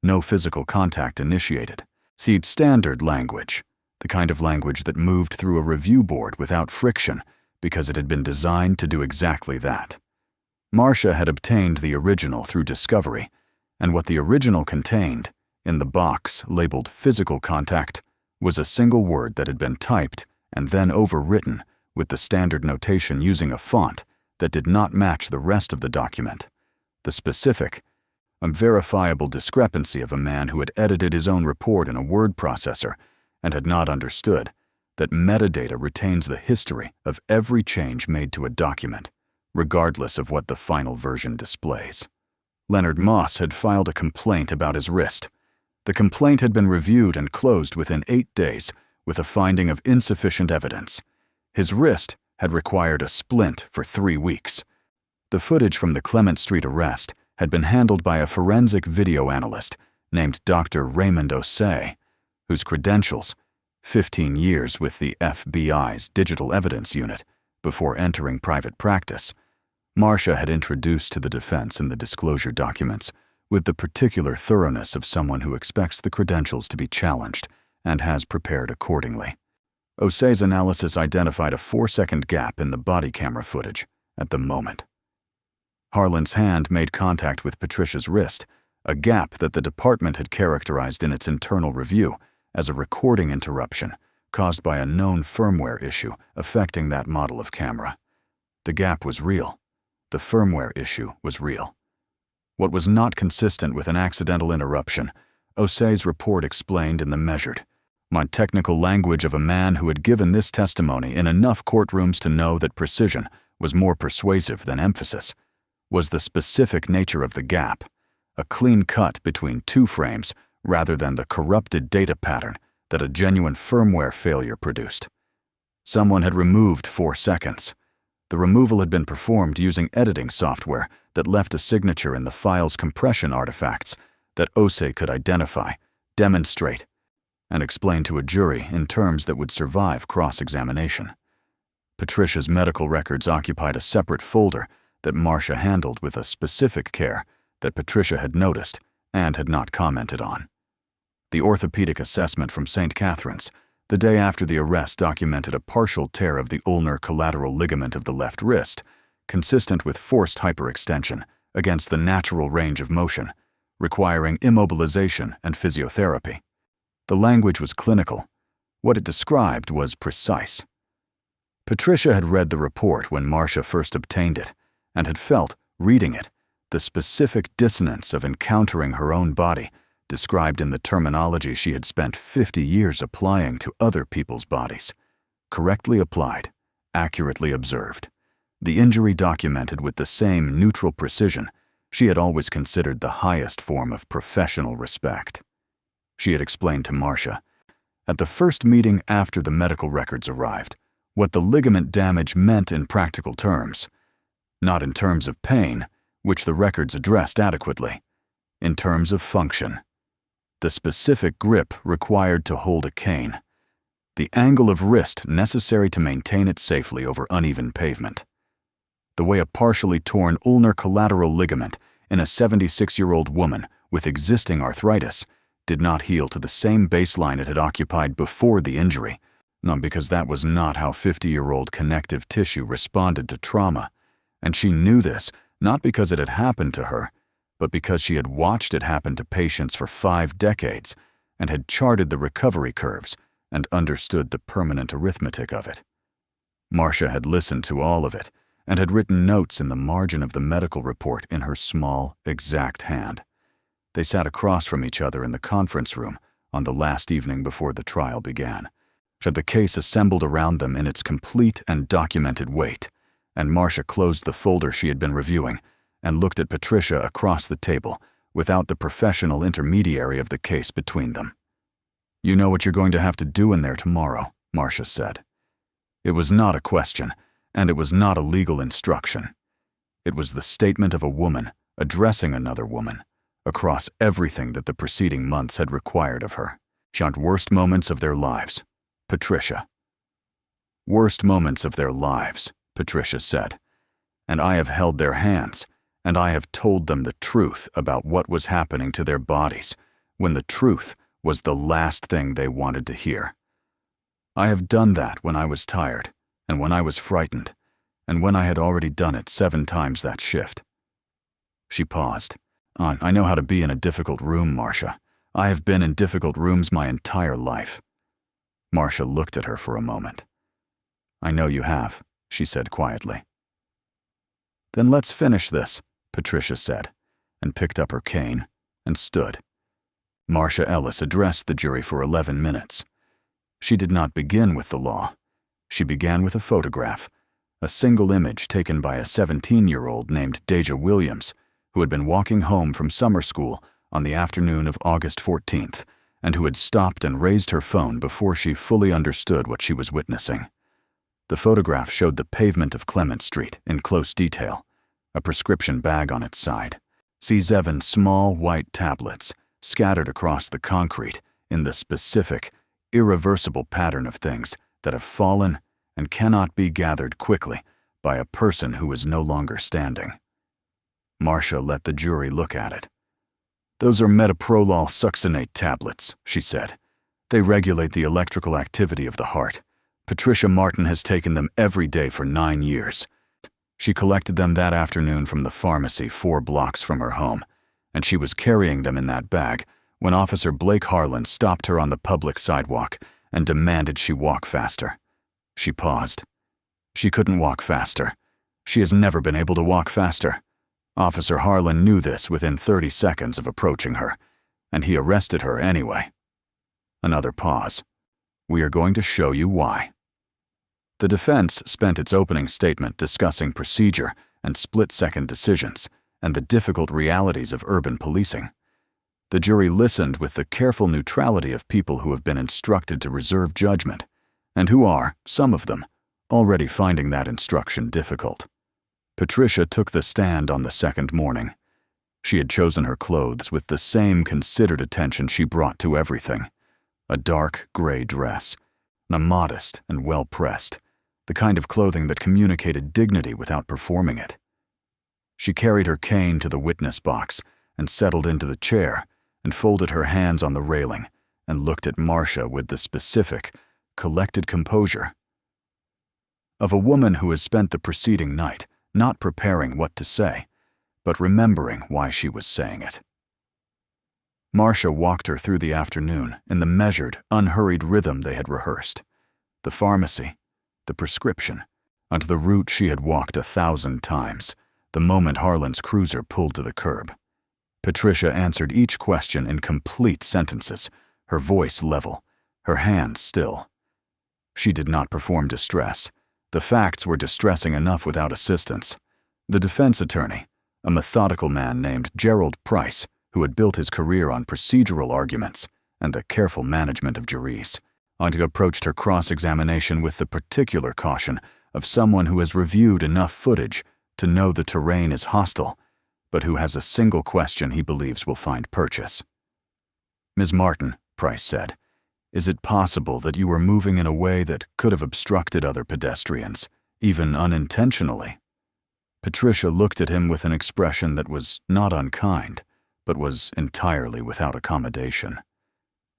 [SPEAKER 1] No physical contact initiated. See standard language, the kind of language that moved through a review board without friction because it had been designed to do exactly that. Marcia had obtained the original through discovery, and what the original contained, in the box labeled physical contact, was a single word that had been typed and then overwritten with the standard notation using a font that did not match the rest of the document. The specific, unverifiable discrepancy of a man who had edited his own report in a word processor and had not understood that metadata retains the history of every change made to a document, regardless of what the final version displays. Leonard Moss had filed a complaint about his wrist. The complaint had been reviewed and closed within 8 days with a finding of insufficient evidence. His wrist had required a splint for 3 weeks. The footage from the Clement Street arrest had been handled by a forensic video analyst named Dr. Raymond Osei, whose credentials, 15 years with the FBI's Digital Evidence Unit before entering private practice, Marcia had introduced to the defense in the disclosure documents with the particular thoroughness of someone who expects the credentials to be challenged and has prepared accordingly. Osei's analysis identified a 4-second gap in the body camera footage at the moment. Harlan's hand made contact with Patricia's wrist, a gap that the department had characterized in its internal review as a recording interruption caused by a known firmware issue affecting that model of camera. The gap was real. The firmware issue was real. What was not consistent with an accidental interruption, Osei's report explained in the measured, technical language of a man who had given this testimony in enough courtrooms to know that precision was more persuasive than emphasis, was the specific nature of the gap, a clean cut between 2 frames rather than the corrupted data pattern that a genuine firmware failure produced. Someone had removed 4 seconds. The removal had been performed using editing software that left a signature in the file's compression artifacts that Osei could identify, demonstrate, and explain to a jury in terms that would survive cross-examination. Patricia's medical records occupied a separate folder that Marcia handled with a specific care that Patricia had noticed and had not commented on. The orthopedic assessment from St. Catherine's, the day after the arrest, documented a partial tear of the ulnar collateral ligament of the left wrist, consistent with forced hyperextension against the natural range of motion, requiring immobilization and physiotherapy. The language was clinical. What it described was precise. Patricia had read the report when Marcia first obtained it, and had felt, reading it, the specific dissonance of encountering her own body, described in the terminology she had spent 50 years applying to other people's bodies. Correctly applied, accurately observed. The injury documented with the same neutral precision she had always considered the highest form of professional respect. She had explained to Marcia, at the first meeting after the medical records arrived, what the ligament damage meant in practical terms, not in terms of pain, which the records addressed adequately, in terms of function. The specific grip required to hold a cane, the angle of wrist necessary to maintain it safely over uneven pavement, the way a partially torn ulnar collateral ligament in a 76-year-old woman with existing arthritis, did not heal to the same baseline it had occupied before the injury, not because that was not how 50-year-old connective tissue responded to trauma, and she knew this not because it had happened to her, but because she had watched it happen to patients for 5 decades and had charted the recovery curves and understood the permanent arithmetic of it. Marcia had listened to all of it and had written notes in the margin of the medical report in her small, exact hand. They sat across from each other in the conference room on the last evening before the trial began. Had the case assembled around them in its complete and documented weight, and Marcia closed the folder she had been reviewing and looked at Patricia across the table without the professional intermediary of the case between them. "You know what you're going to have to do in there tomorrow," Marcia said. It was not a question, and it was not a legal instruction. It was the statement of a woman addressing another woman across everything that the preceding months had required of her. Shot worst moments of their lives. Patricia. "Worst moments of their lives," Patricia said, "and I have held their hands, and I have told them the truth about what was happening to their bodies, when the truth was the last thing they wanted to hear. I have done that when I was tired, and when I was frightened, and when I had already done it 7 times that shift." She paused. "I know how to be in a difficult room, Marcia. I have been in difficult rooms my entire life." Marcia looked at her for a moment. "I know you have," she said quietly. "Then let's finish this," Patricia said, and picked up her cane and stood. Marcia Ellis addressed the jury for 11 minutes. She did not begin with the law. She began with a photograph, a single image taken by a 17-year-old named Deja Williams, who had been walking home from summer school on the afternoon of August 14th, and who had stopped and raised her phone before she fully understood what she was witnessing. The photograph showed the pavement of Clement Street in close detail, a prescription bag on its side, C7 small white tablets scattered across the concrete in the specific, irreversible pattern of things that have fallen and cannot be gathered quickly by a person who is no longer standing. Marcia let the jury look at it. "Those are metoprolol succinate tablets," she said. "They regulate the electrical activity of the heart. Patricia Martin has taken them every day for 9 years. She collected them that afternoon from the pharmacy 4 blocks from her home, and she was carrying them in that bag when Officer Blake Harlan stopped her on the public sidewalk and demanded she walk faster." She paused. "She couldn't walk faster. She has never been able to walk faster. Officer Harlan knew this within 30 seconds of approaching her, and he arrested her anyway." Another pause. "We are going to show you why." The defense spent its opening statement discussing procedure and split-second decisions and the difficult realities of urban policing. The jury listened with the careful neutrality of people who have been instructed to reserve judgment, and who are, some of them, already finding that instruction difficult. Patricia took the stand on the second morning. She had chosen her clothes with the same considered attention she brought to everything. A dark gray dress, modest and well-pressed, the kind of clothing that communicated dignity without performing it. She carried her cane to the witness box and settled into the chair and folded her hands on the railing and looked at Marcia with the specific, collected composure of a woman who has spent the preceding night not preparing what to say, but remembering why she was saying it. Marcia walked her through the afternoon in the measured, unhurried rhythm they had rehearsed. The pharmacy, the prescription, onto the route she had walked 1,000 times, the moment Harlan's cruiser pulled to the curb. Patricia answered each question in complete sentences, her voice level, her hands still. She did not perform distress. The facts were distressing enough without assistance. The defense attorney, a methodical man named Gerald Price, who had built his career on procedural arguments and the careful management of juries, approached her cross-examination with the particular caution of someone who has reviewed enough footage to know the terrain is hostile, but who has a single question he believes will find purchase. "Ms. Martin," Price said, "is it possible that you were moving in a way that could have obstructed other pedestrians, even unintentionally?" Patricia looked at him with an expression that was not unkind, but was entirely without accommodation.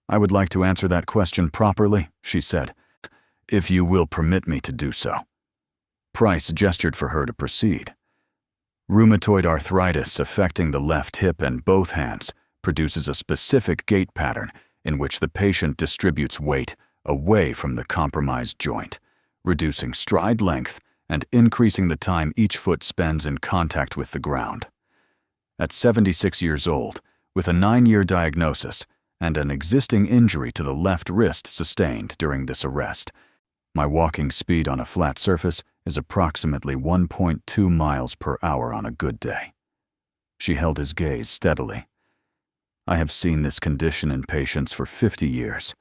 [SPEAKER 1] "I would like to answer that question properly," she said, "if you will permit me to do so." Price gestured for her to proceed. Rheumatoid arthritis affecting the left hip and both hands produces a specific gait pattern in which the patient distributes weight away from the compromised joint, reducing stride length and increasing the time each foot spends in contact with the ground. At 76 years old, with a 9-year diagnosis and an existing injury to the left wrist sustained during this arrest, my walking speed on a flat surface is approximately 1.2 miles per hour on a good day. She held his gaze steadily. "I have seen this condition in patients for 50 years.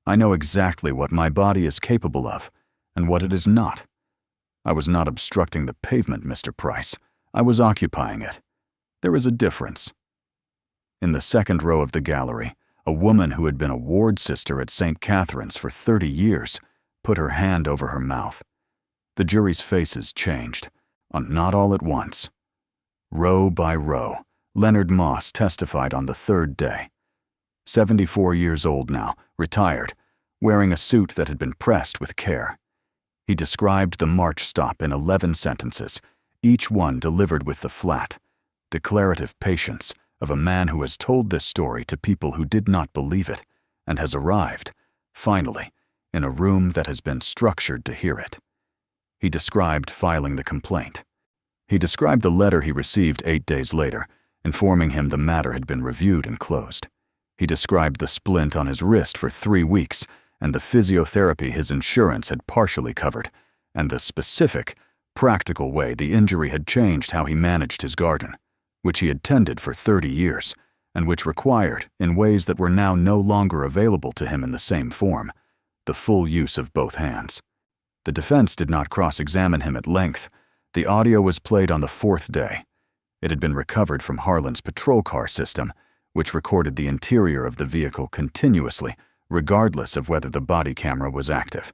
[SPEAKER 1] I know exactly what my body is capable of and what it is not. I was not obstructing the pavement, Mr. Price. I was occupying it. There is a difference." In the second row of the gallery, a woman who had been a ward sister at St. Catherine's for 30 years put her hand over her mouth. The jury's faces changed, not all at once. Row by row, Leonard Moss testified on the third day. 74 years old now, retired, wearing a suit that had been pressed with care. He described the March stop in 11 sentences, each one delivered with the flat, declarative patience of a man who has told this story to people who did not believe it and has arrived, finally, in a room that has been structured to hear it. He described filing the complaint. He described the letter he received 8 days later, informing him the matter had been reviewed and closed. He described the splint on his wrist for 3 weeks and the physiotherapy his insurance had partially covered, and the specific, practical way the injury had changed how he managed his garden, which he had tended for 30 years, and which required, in ways that were now no longer available to him in the same form, the full use of both hands. The defense did not cross-examine him at length. The audio was played on the 4th day. It had been recovered from Harlan's patrol car system, which recorded the interior of the vehicle continuously, regardless of whether the body camera was active.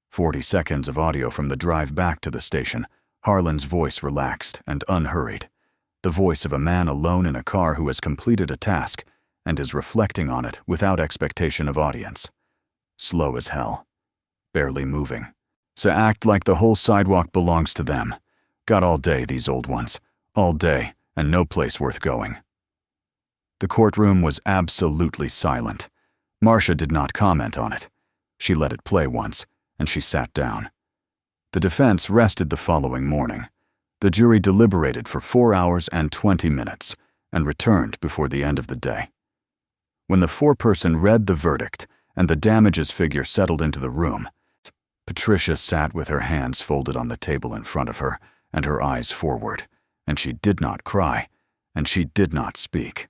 [SPEAKER 1] 40 seconds of audio from the drive back to the station, Harlan's voice relaxed and unhurried. The voice of a man alone in a car who has completed a task and is reflecting on it without expectation of audience. Slow as hell. Barely moving. So act like the whole sidewalk belongs to them. Got all day, these old ones. All day, and no place worth going. The courtroom was absolutely silent. Marcia did not comment on it. She let it play once, and she sat down. The defense rested the following morning. The jury deliberated for 4 hours and 20 minutes and returned before the end of the day. When the foreperson read the verdict and the damages figure settled into the room, Patricia sat with her hands folded on the table in front of her and her eyes forward, and she did not cry, and she did not speak.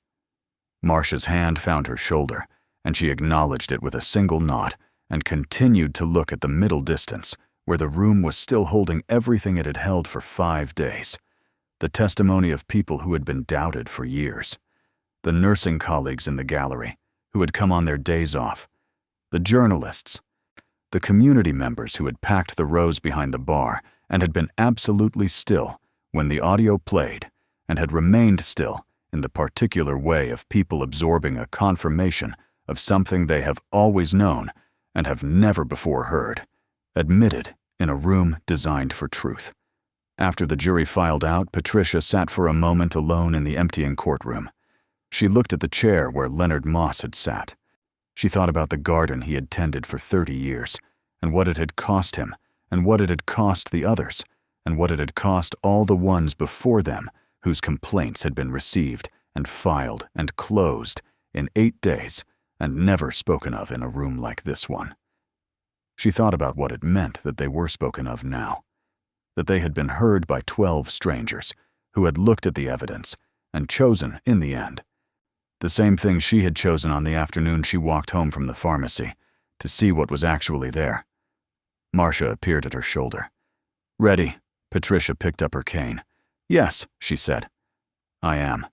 [SPEAKER 1] Marcia's hand found her shoulder, and she acknowledged it with a single nod and continued to look at the middle distance, where the room was still holding everything it had held for 5 days. The testimony of people who had been doubted for years. The nursing colleagues in the gallery, who had come on their days off. The journalists. The community members who had packed the rows behind the bar and had been absolutely still when the audio played, and had remained still in the particular way of people absorbing a confirmation of something they have always known and have never before heard, admitted in a room designed for truth. After the jury filed out, Patricia sat for a moment alone in the emptying courtroom. She looked at the chair where Leonard Moss had sat. She thought about the garden he had tended for 30 years, and what it had cost him, and what it had cost the others, and what it had cost all the ones before them whose complaints had been received and filed and closed in 8 days and never spoken of in a room like this one. She thought about what it meant that they were spoken of now, that they had been heard by 12 strangers who had looked at the evidence and chosen, in the end, the same thing she had chosen on the afternoon she walked home from the pharmacy, to see what was actually there. Marcia appeared at her shoulder. "Ready?" Patricia picked up her cane. "Yes," she said. "I am."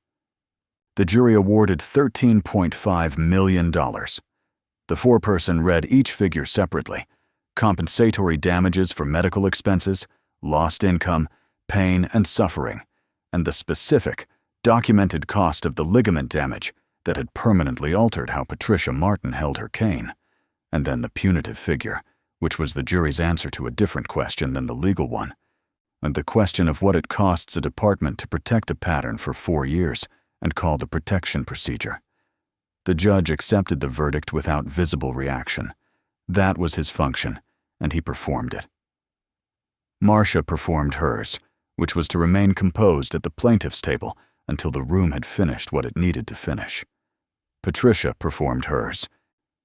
[SPEAKER 1] The jury awarded $13.5 million. The foreperson read each figure separately: compensatory damages for medical expenses, lost income, pain and suffering, and the specific, documented cost of the ligament damage that had permanently altered how Patricia Martin held her cane, and then the punitive figure, which was the jury's answer to a different question than the legal one, and the question of what it costs a department to protect a pattern for 4 years and call the protection procedure. The judge accepted the verdict without visible reaction. That was his function, and he performed it. Marcia performed hers, which was to remain composed at the plaintiff's table until the room had finished what it needed to finish. Patricia performed hers,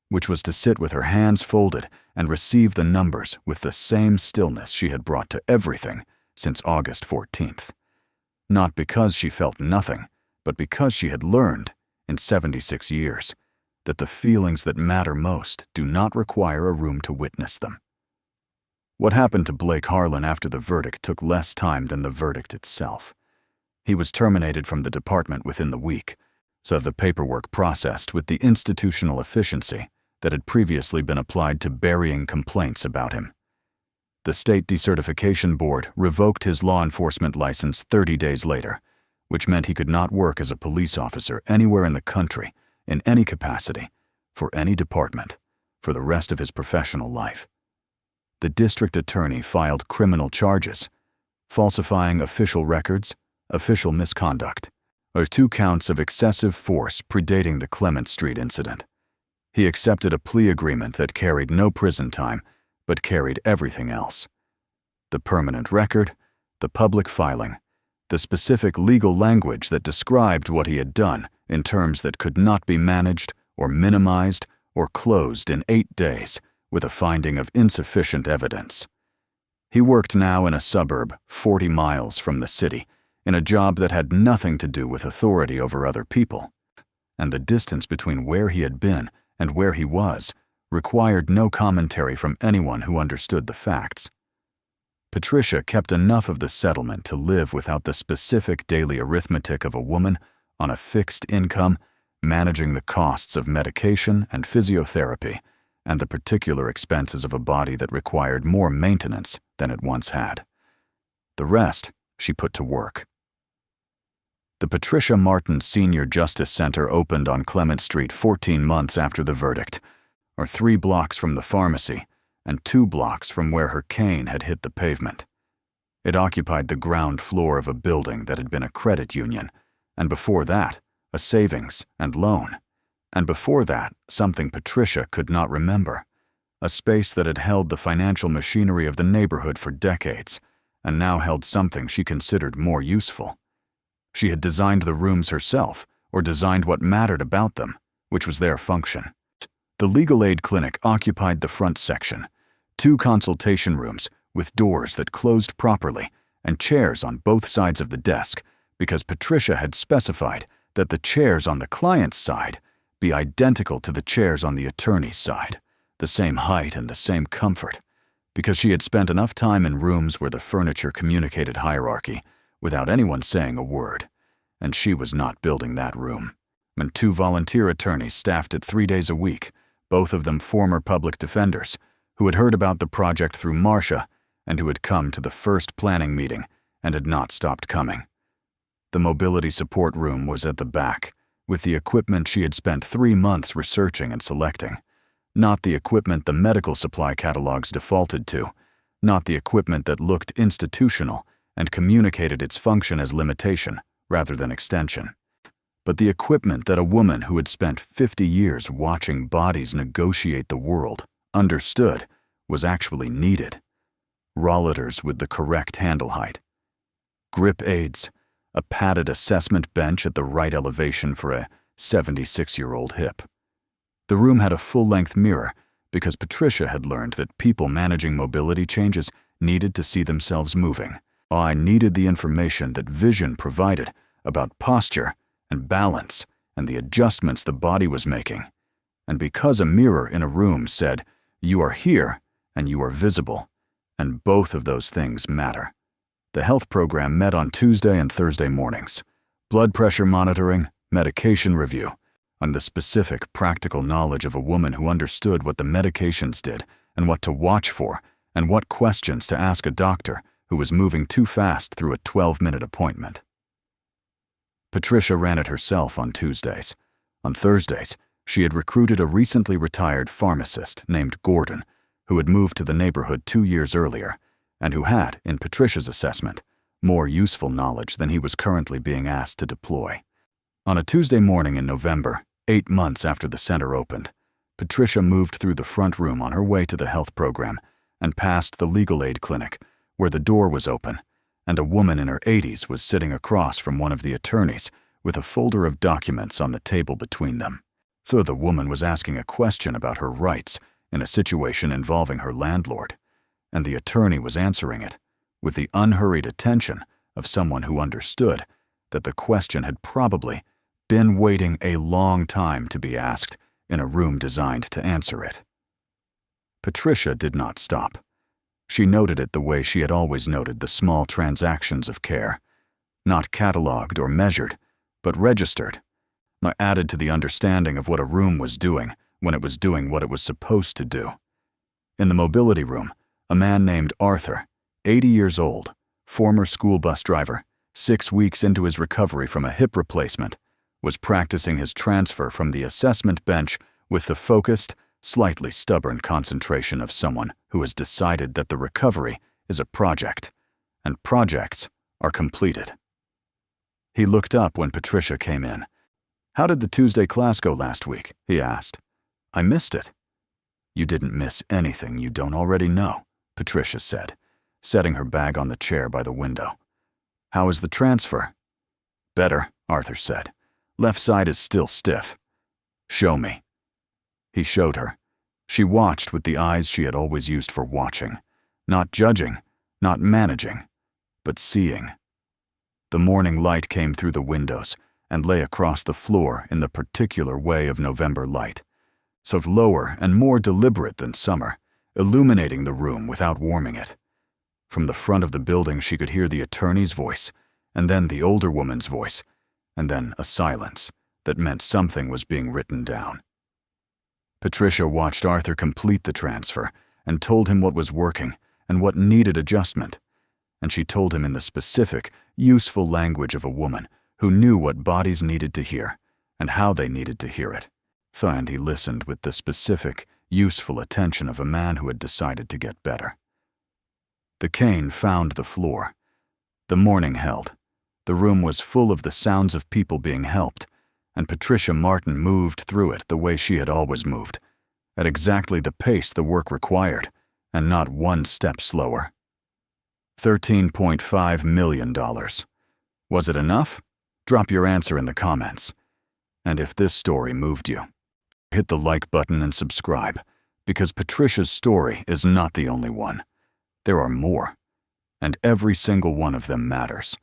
[SPEAKER 1] which was to sit with her hands folded and receive the numbers with the same stillness she had brought to everything since August 14th. Not because she felt nothing, but because she had learned, in 76 years, that the feelings that matter most do not require a room to witness them. What happened to Blake Harlan after the verdict took less time than the verdict itself. He was terminated from the department within the week, so the paperwork processed with the institutional efficiency that had previously been applied to burying complaints about him. The state decertification board revoked his law enforcement license 30 days later, which meant he could not work as a police officer anywhere in the country, in any capacity, for any department, for the rest of his professional life. The district attorney filed criminal charges, falsifying official records, official misconduct, or 2 counts of excessive force predating the Clement Street incident. He accepted a plea agreement that carried no prison time, but carried everything else. The permanent record, the public filing, the specific legal language that described what he had done in terms that could not be managed or minimized or closed in 8 days with a finding of insufficient evidence. He worked now in a suburb 40 miles from the city, in a job that had nothing to do with authority over other people, and the distance between where he had been and where he was required no commentary from anyone who understood the facts. Patricia kept enough of the settlement to live without the specific daily arithmetic of a woman on a fixed income, managing the costs of medication and physiotherapy, and the particular expenses of a body that required more maintenance than it once had. The rest she put to work. The Patricia Martin Senior Justice Center opened on Clement Street 14 months after the verdict, or 3 blocks from the pharmacy and 2 blocks from where her cane had hit the pavement. It occupied the ground floor of a building that had been a credit union, and before that, a savings and loan, and before that, something Patricia could not remember, a space that had held the financial machinery of the neighborhood for decades, and now held something she considered more useful. She had designed the rooms herself, or designed what mattered about them, which was their function. The legal aid clinic occupied the front section, 2 consultation rooms with doors that closed properly and chairs on both sides of the desk, because Patricia had specified that the chairs on the client's side be identical to the chairs on the attorney's side, the same height and the same comfort, because she had spent enough time in rooms where the furniture communicated hierarchy without anyone saying a word, and she was not building that room. And 2 volunteer attorneys staffed it 3 days a week, both of them former public defenders, who had heard about the project through Marcia and who had come to the first planning meeting and had not stopped coming. The mobility support room was at the back, with the equipment she had spent 3 months researching and selecting. Not the equipment the medical supply catalogs defaulted to, not the equipment that looked institutional and communicated its function as limitation rather than extension, but the equipment that a woman who had spent 50 years watching bodies negotiate the world understood was actually needed. Rollators with the correct handle height, grip aids, a padded assessment bench at the right elevation for a 76-year-old hip. The room had a full-length mirror because Patricia had learned that people managing mobility changes needed to see themselves moving. I needed the information that vision provided about posture and balance and the adjustments the body was making. And because a mirror in a room said, "You are here and you are visible," and both of those things matter. The health program met on Tuesday and Thursday mornings. Blood pressure monitoring, medication review, and the specific practical knowledge of a woman who understood what the medications did and what to watch for and what questions to ask a doctor who was moving too fast through a 12-minute appointment. Patricia ran it herself on Tuesdays. On Thursdays, she had recruited a recently retired pharmacist named Gordon, who had moved to the neighborhood 2 years earlier, and who had, in Patricia's assessment, more useful knowledge than he was currently being asked to deploy. On a Tuesday morning in November, 8 months after the center opened, Patricia moved through the front room on her way to the health program and past the legal aid clinic, where the door was open, and a woman in her 80s was sitting across from one of the attorneys with a folder of documents on the table between them. So the woman was asking a question about her rights in a situation involving her landlord, and the attorney was answering it with the unhurried attention of someone who understood that the question had probably been waiting a long time to be asked in a room designed to answer it. Patricia did not stop. She noted it the way she had always noted the small transactions of care, not catalogued or measured, but registered, added to the understanding of what a room was doing when it was doing what it was supposed to do. In the mobility room, a man named Arthur, 80 years old, former school bus driver, 6 weeks into his recovery from a hip replacement, was practicing his transfer from the assessment bench with the focused, slightly stubborn concentration of someone who has decided that the recovery is a project, and projects are completed. He looked up when Patricia came in. "How did the Tuesday class go last week?" he asked. "I missed it." "You didn't miss anything you don't already know," Patricia said, setting her bag on the chair by the window. "How is the transfer?" "Better," Arthur said. "Left side is still stiff." "Show me." He showed her. She watched with the eyes she had always used for watching, not judging, not managing, but seeing. The morning light came through the windows and lay across the floor in the particular way of November light, so lower and more deliberate than summer, illuminating the room without warming it. From the front of the building she could hear the attorney's voice, and then the older woman's voice, and then a silence that meant something was being written down. Patricia watched Arthur complete the transfer and told him what was working and what needed adjustment, and she told him in the specific, useful language of a woman who knew what bodies needed to hear and how they needed to hear it. And he listened with the specific, useful attention of a man who had decided to get better. The cane found the floor. The morning held. The room was full of the sounds of people being helped, and Patricia Martin moved through it the way she had always moved, at exactly the pace the work required, and not one step slower. $13.5 million. Was it enough? Drop your answer in the comments. And if this story moved you, hit the like button and subscribe, because Patricia's story is not the only one. There are more, and every single one of them matters.